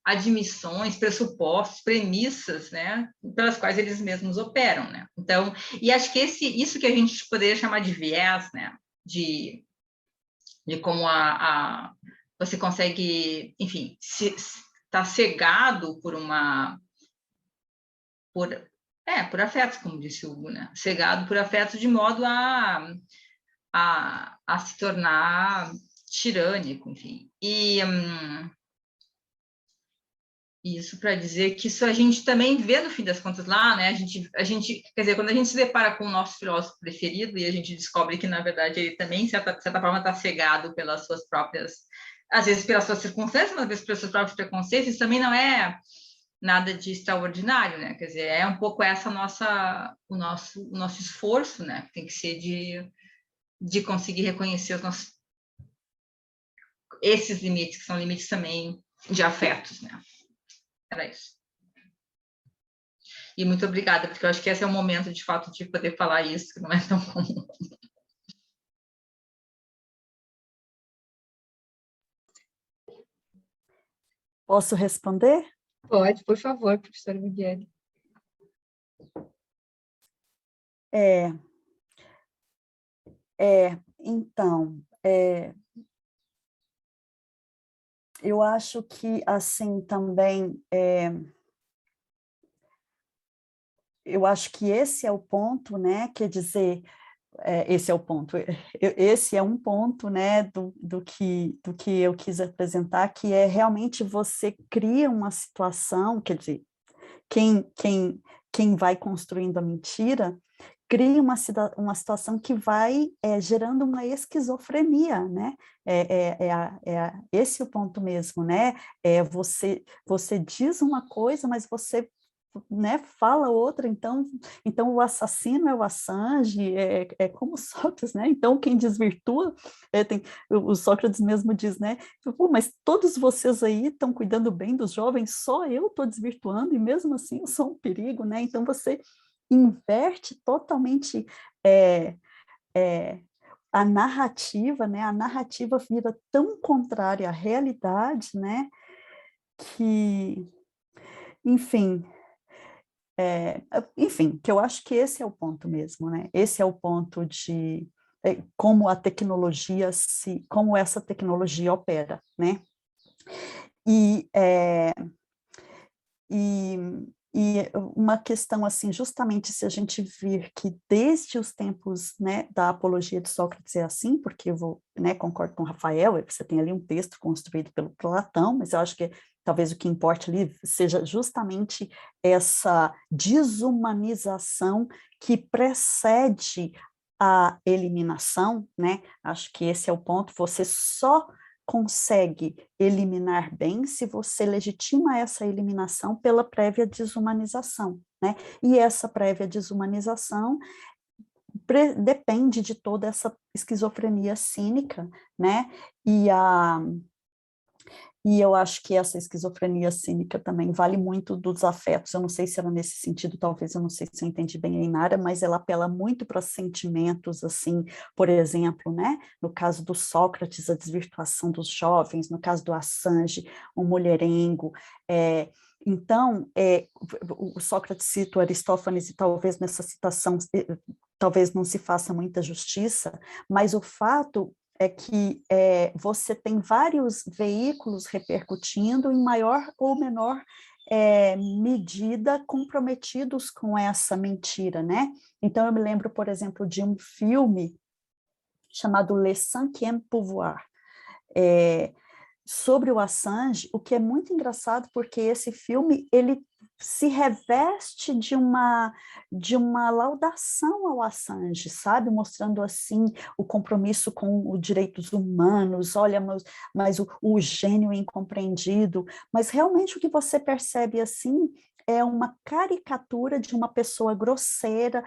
admissões, pressupostos, premissas, né, pelas quais eles mesmos operam, né? Então, e acho que isso que a gente poderia chamar de viés, né, de como você consegue, enfim, tá cegado por afetos, como disse o Hugo, né? Cegado por afetos de modo a se tornar tirânico, enfim. Isso para dizer que isso a gente também vê, no fim das contas, lá, né? A gente, quer dizer, quando a gente se depara com o nosso filósofo preferido e a gente descobre que, na verdade, ele também, de certa forma, está cegado pelas suas próprias, às vezes pelas suas circunstâncias, mas às vezes pelos seus próprios preconceitos, isso também não é nada de extraordinário, né? Quer dizer, é um pouco o nosso esforço, né? Tem que ser de conseguir reconhecer esses limites, que são limites também de afetos, né? Era isso. E muito obrigada, porque eu acho que esse é o momento, de fato, de poder falar isso, que não é tão comum. Posso responder? Pode, por favor, professora Viviane. Então, eu acho que, assim, também, eu acho que esse é o ponto, né? Quer dizer, esse é o ponto. Esse é um ponto, né, do que eu quis apresentar, que é realmente você cria uma situação, quer dizer, quem vai construindo a mentira cria uma situação que vai gerando uma esquizofrenia, né? Esse é o ponto mesmo, né? Você diz uma coisa, mas você, né, fala outra, então o assassino é o Assange, como Sócrates, né? Então quem desvirtua, o Sócrates mesmo diz, né? Pô, mas todos vocês aí estão cuidando bem dos jovens, só eu estou desvirtuando, e mesmo assim eu sou um perigo, né? Então você inverte totalmente a narrativa, né? A narrativa vira tão contrária à realidade, né? Que, enfim, que eu acho que esse é o ponto mesmo, né? Esse é o ponto de como a tecnologia como essa tecnologia opera, né? E uma questão assim, justamente se a gente vir que desde os tempos, né, da apologia de Sócrates é assim, porque eu vou, né, concordo com o Rafael, você tem ali um texto construído pelo Platão, mas eu acho que talvez o que importe ali seja justamente essa desumanização que precede a eliminação, né? Acho que esse é o ponto, você só consegue eliminar bem se você legitima essa eliminação pela prévia desumanização, né? E essa prévia desumanização depende de toda essa esquizofrenia cínica, né? E eu acho que essa esquizofrenia cínica também vale muito dos afetos. Eu não sei se era nesse sentido, talvez, eu não sei se eu entendi bem a Inara, mas ela apela muito para sentimentos, assim, por exemplo, né? No caso do Sócrates, a desvirtuação dos jovens, no caso do Assange, o mulherengo. Então, o Sócrates cita o Aristófanes, e talvez nessa citação talvez não se faça muita justiça, mas o fato é que você tem vários veículos repercutindo em maior ou menor medida comprometidos com essa mentira, né? Então, eu me lembro, por exemplo, de um filme chamado Le Cinquième Pouvoir, sobre o Assange, o que é muito engraçado, porque esse filme, ele se reveste de uma laudação ao Assange, sabe? Mostrando, assim, o compromisso com os direitos humanos, olha, mas o gênio incompreendido, mas realmente o que você percebe, assim, é uma caricatura de uma pessoa grosseira,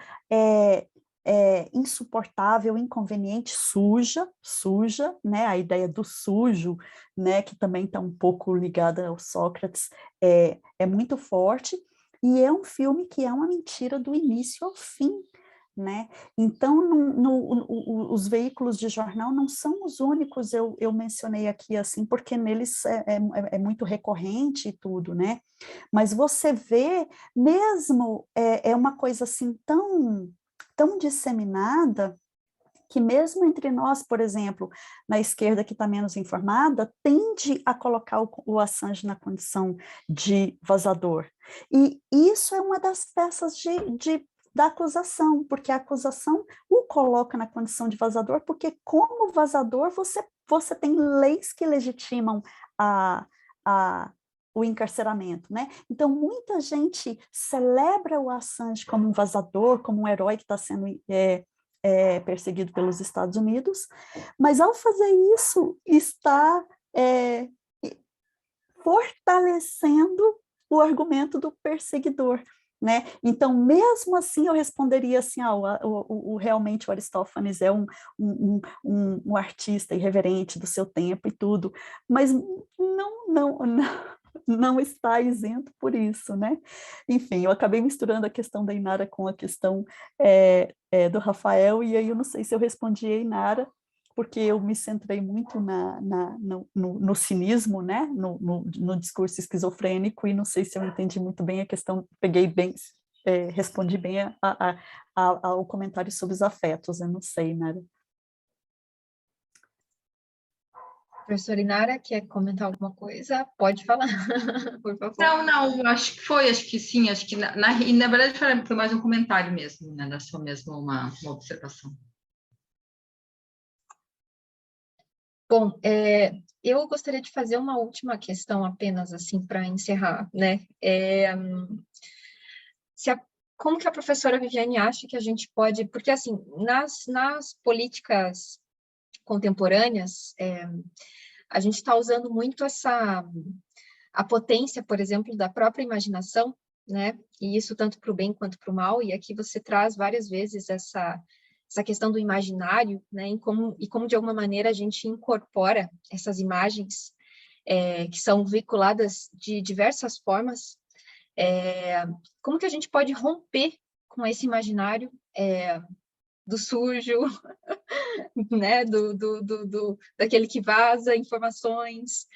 insuportável, inconveniente, suja, né? A ideia do sujo, né? Que também está um pouco ligada ao Sócrates, é muito forte, e é um filme que é uma mentira do início ao fim, né? Então, os veículos de jornal não são os únicos, eu mencionei aqui assim, porque neles é muito recorrente e tudo, né? Mas você vê mesmo, é uma coisa assim tão disseminada, que mesmo entre nós, por exemplo, na esquerda que está menos informada, tende a colocar o Assange na condição de vazador. E isso é uma das peças da acusação, porque a acusação o coloca na condição de vazador, porque como vazador você tem leis que legitimam o encarceramento, né? Então, muita gente celebra o Assange como um vazador, como um herói que está sendo perseguido pelos Estados Unidos, mas ao fazer isso, está fortalecendo o argumento do perseguidor, né? Então, mesmo assim, eu responderia assim, realmente o Aristófanes é um artista irreverente do seu tempo e tudo, mas não está isento por isso, né? Enfim, eu acabei misturando a questão da Inara com a questão do Rafael, e aí eu não sei se eu respondi a Inara, porque eu me centrei muito no cinismo, né? No discurso esquizofrênico, e não sei se eu entendi muito bem a questão, respondi bem ao comentário sobre os afetos, eu não sei, Inara. Professora Inara, quer comentar alguma coisa? Pode falar, por favor. Não, acho que foi, acho que sim, acho que na verdade foi mais um comentário mesmo, né? Da sua mesmo uma observação. Bom, eu gostaria de fazer uma última questão apenas, assim, para encerrar, né? Como que a professora Viviane acha que a gente pode... Porque, assim, nas políticas contemporâneas, a gente está usando muito a potência, por exemplo, da própria imaginação, né? E isso tanto para o bem quanto para o mal, e aqui você traz várias vezes essa questão do imaginário, né? E como de alguma maneira a gente incorpora essas imagens que são veiculadas de diversas formas, como que a gente pode romper com esse imaginário do sujo, né, daquele que vaza informações.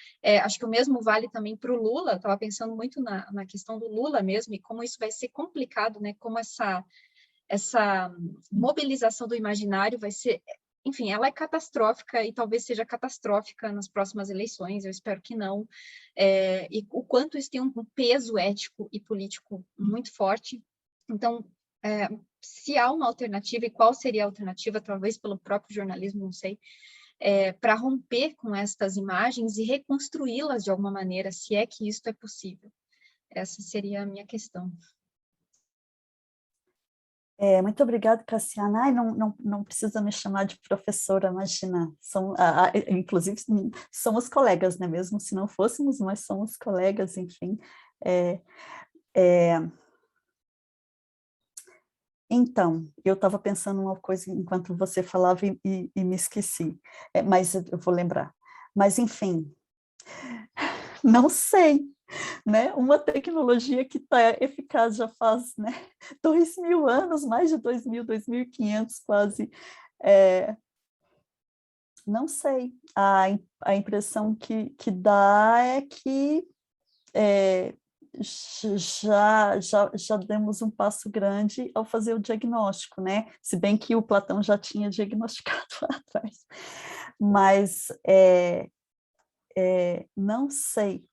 Acho que o mesmo vale também para o Lula. Estava pensando muito na questão do Lula mesmo, e como isso vai ser complicado, né, como essa mobilização do imaginário vai ser, enfim, ela é catastrófica e talvez seja catastrófica nas próximas eleições, eu espero que não, e o quanto isso tem um peso ético e político muito forte. Então, se há uma alternativa, e qual seria a alternativa, talvez pelo próprio jornalismo, não sei, para romper com estas imagens e reconstruí-las de alguma maneira, se é que isso é possível. Essa seria a minha questão. Muito obrigada, Cassiana. Ai, não precisa me chamar de professora, imagina. Inclusive, somos colegas, né? Mesmo se não fôssemos, mas somos colegas, enfim. Então, eu estava pensando uma coisa enquanto você falava e me esqueci, mas eu vou lembrar. Mas, enfim, não sei, né? Uma tecnologia que está eficaz já faz, né, 2.000 anos, mais de 2.000, 2.500 quase. Não sei, a impressão que dá é que já demos um passo grande ao fazer o diagnóstico, né? Se bem que o Platão já tinha diagnosticado lá atrás. Mas não sei.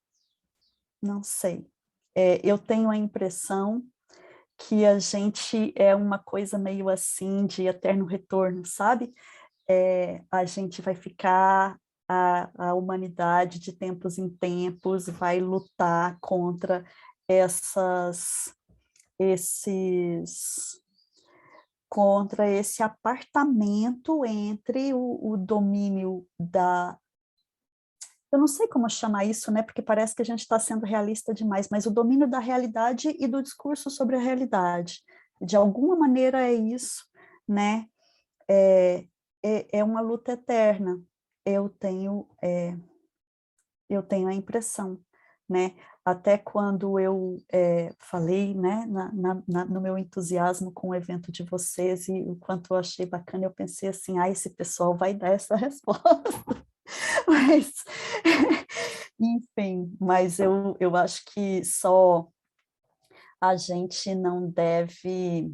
Eu tenho a impressão que a gente é uma coisa meio assim de eterno retorno, sabe? A gente vai ficar, a humanidade de tempos em tempos vai lutar contra contra esse apartamento entre o domínio da... Eu não sei como chamar isso, né? Porque parece que a gente está sendo realista demais, mas o domínio da realidade e do discurso sobre a realidade. De alguma maneira é isso, né? É uma luta eterna. Eu tenho a impressão, né? Até quando eu falei, né, no meu entusiasmo com o evento de vocês e o quanto eu achei bacana, eu pensei assim, esse pessoal vai dar essa resposta. Mas, enfim, mas eu acho que só a gente não deve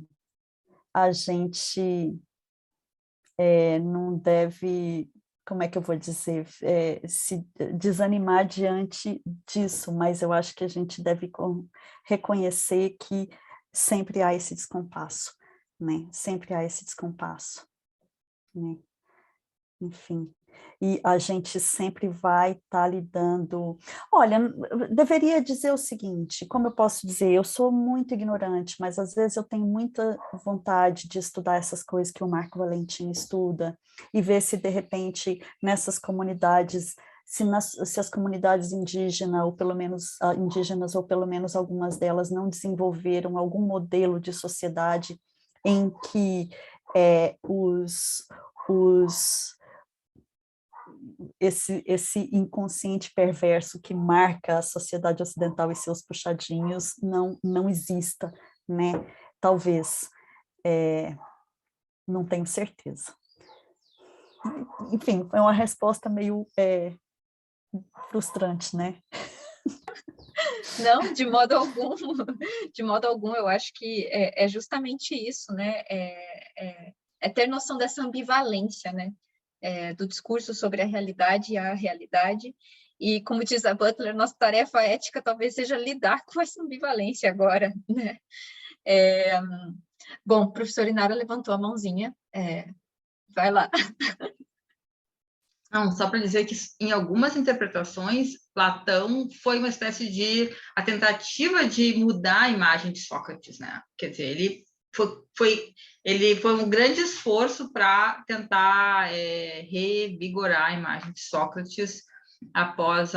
como é que eu vou dizer, se desanimar diante disso, mas eu acho que a gente deve reconhecer que sempre há esse descompasso, né? Sempre há esse descompasso, né? Enfim, e a gente sempre vai estar lidando... Olha, deveria dizer o seguinte, como eu posso dizer, eu sou muito ignorante, mas às vezes eu tenho muita vontade de estudar essas coisas que o Marco Valentim estuda, e ver se, de repente, nessas comunidades, se as comunidades indígenas, ou pelo menos algumas delas, não desenvolveram algum modelo de sociedade em que esse inconsciente perverso que marca a sociedade ocidental e seus puxadinhos não exista, né? Talvez, não tenho certeza. Enfim, é uma resposta meio frustrante, né? Não, de modo algum, de modo algum, eu acho que justamente isso, né? É ter noção dessa ambivalência, né? do discurso sobre a realidade e a realidade. E, como diz a Butler, nossa tarefa ética talvez seja lidar com essa ambivalência agora, né? Bom, a professora Inara levantou a mãozinha. Vai lá. Não, só para dizer que em algumas interpretações, Platão foi uma espécie de a tentativa de mudar a imagem de Sócrates, né? Quer dizer, ele foi um grande esforço para tentar revigorar a imagem de Sócrates após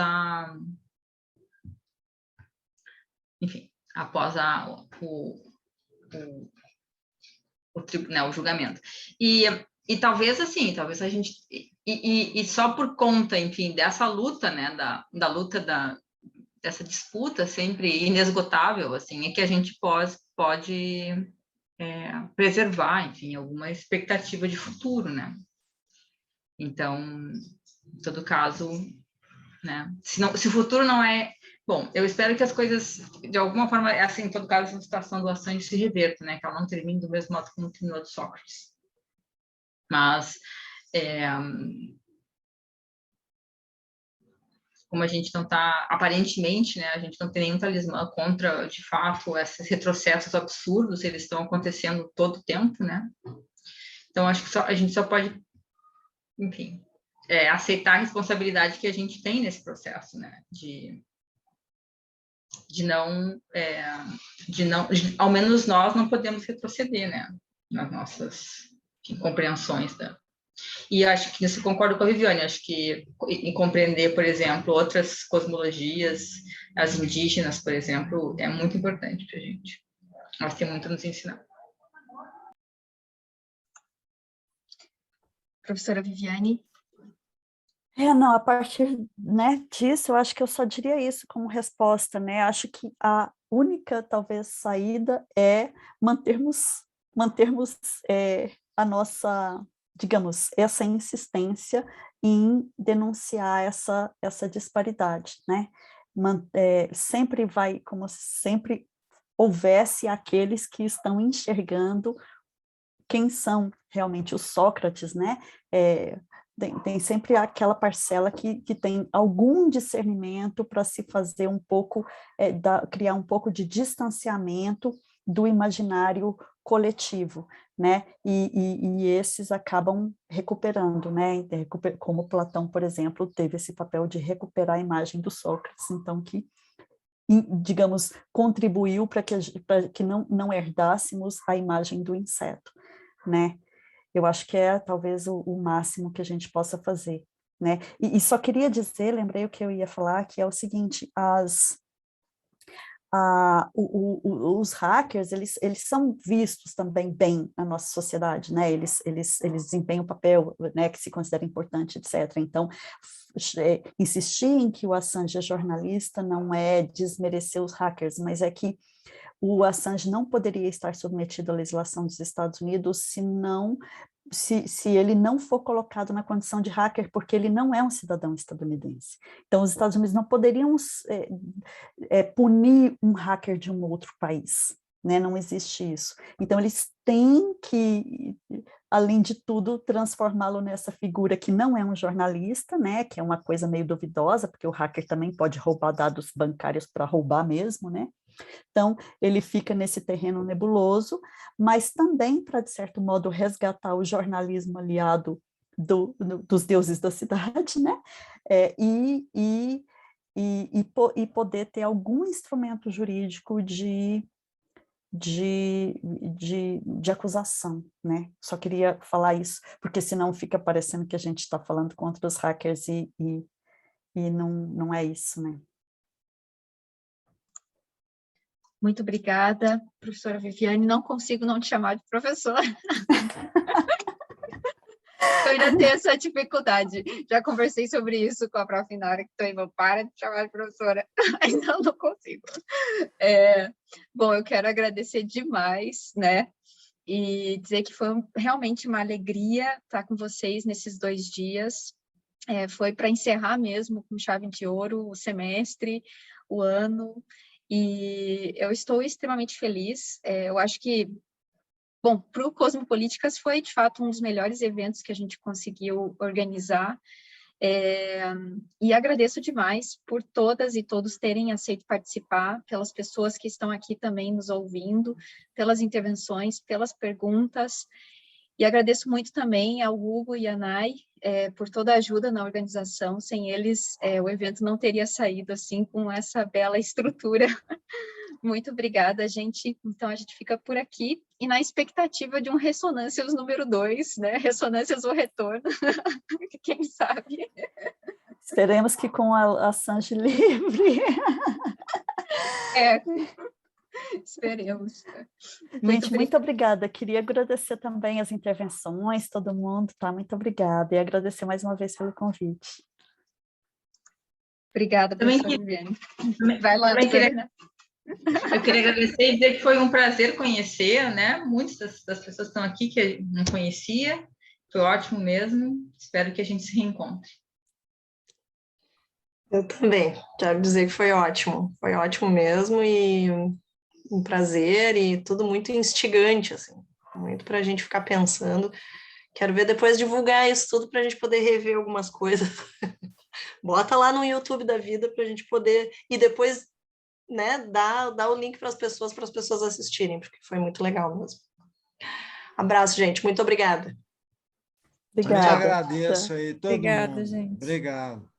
o julgamento. E talvez assim, talvez a gente e só por conta, enfim, dessa luta, né, da luta dessa disputa sempre inesgotável, assim, é que a gente pode preservar, enfim, alguma expectativa de futuro, né? Então, em todo caso, né? Se o futuro não é bom, eu espero que as coisas, de alguma forma, assim, em todo caso, essa situação do Assange se reverta, né? Que ela não termine do mesmo modo como terminou do Sócrates. Mas, como a gente não está, aparentemente, né? A gente não tem nenhum talismã contra, de fato, esses retrocessos absurdos, eles estão acontecendo todo o tempo, né? Então, acho que a gente só pode, enfim, aceitar a responsabilidade que a gente tem nesse processo, né? Ao menos nós não podemos retroceder, né? Nas nossas compreensões E acho que isso concordo com a Viviane, acho que em compreender, por exemplo, outras cosmologias, as indígenas, por exemplo, é muito importante para a gente. Elas têm muito a nos ensinar. Professora Viviane? Não, a partir, né, disso, eu acho que eu só diria isso como resposta, né? Acho que a única, talvez, saída é mantermos a nossa, digamos, essa insistência em denunciar essa disparidade, né? Sempre vai, como se sempre houvesse aqueles que estão enxergando quem são realmente os Sócrates, né? Tem sempre aquela parcela que tem algum discernimento para se fazer um pouco, criar um pouco de distanciamento do imaginário coletivo, né? E esses acabam recuperando, né? Como Platão, por exemplo, teve esse papel de recuperar a imagem do Sócrates, então que, digamos, contribuiu para que não herdássemos a imagem do inseto, né? Eu acho que é talvez o máximo que a gente possa fazer, né? E só queria dizer, lembrei o que eu ia falar, que é o seguinte, os hackers, eles são vistos também bem na nossa sociedade, né? Eles desempenham um papel, né, que se considera importante, etc. Então, insistir em que o Assange é jornalista não é desmerecer os hackers, mas é que o Assange não poderia estar submetido à legislação dos Estados Unidos se ele não for colocado na condição de hacker, porque ele não é um cidadão estadunidense. Então, os Estados Unidos não poderiam punir um hacker de um outro país, né? Não existe isso. Então, eles têm que, além de tudo, transformá-lo nessa figura que não é um jornalista, né? Que é uma coisa meio duvidosa, porque o hacker também pode roubar dados bancários para roubar mesmo, né? Então, ele fica nesse terreno nebuloso, mas também para, de certo modo, resgatar o jornalismo aliado dos deuses da cidade, né? E poder ter algum instrumento jurídico de acusação, né? Só queria falar isso, porque senão fica parecendo que a gente está falando contra os hackers e não é isso, né? Muito obrigada, professora Viviane. Não consigo não te chamar de professora. Eu ainda tenho essa dificuldade. Já conversei sobre isso com a prof. Inara, que estou para de chamar de professora. Ainda não consigo. Bom, eu quero agradecer demais, né? E dizer que foi realmente uma alegria estar com vocês nesses 2 dias. Foi para encerrar mesmo com chave de ouro o semestre, o ano. E eu estou extremamente feliz. Eu acho que Bom, para o Cosmopolíticas foi, de fato, um dos melhores eventos que a gente conseguiu organizar, e agradeço demais por todas e todos terem aceito participar, pelas pessoas que estão aqui também nos ouvindo, pelas intervenções, pelas perguntas, e agradeço muito também ao Hugo e à Nay por toda a ajuda na organização. Sem eles, o evento não teria saído assim, com essa bela estrutura. Muito obrigada, gente. Então, a gente fica por aqui e na expectativa de um Ressonâncias número 2, né? Ressonâncias o retorno, quem sabe? Esperemos que com a Assange livre. Esperemos. Gente, muito obrigada. Queria agradecer também as intervenções, todo mundo, tá? Muito obrigada. E agradecer mais uma vez pelo convite. Obrigada, professora Viviane. Vai lá, Ana. Eu queria agradecer e dizer que foi um prazer conhecer, né? Muitas das pessoas que estão aqui que eu não conhecia. Foi ótimo mesmo. Espero que a gente se reencontre. Eu também. Quero dizer que foi ótimo mesmo, e um prazer e tudo muito instigante, assim, muito para a gente ficar pensando. Quero ver depois divulgar isso tudo para a gente poder rever algumas coisas. Bota lá no YouTube da vida para a gente poder, e depois, né, dar o link para as pessoas assistirem, porque foi muito legal mesmo. Abraço, gente. Muito obrigada. Obrigada. Eu agradeço aí todo Obrigada, mundo. gente. Obrigado.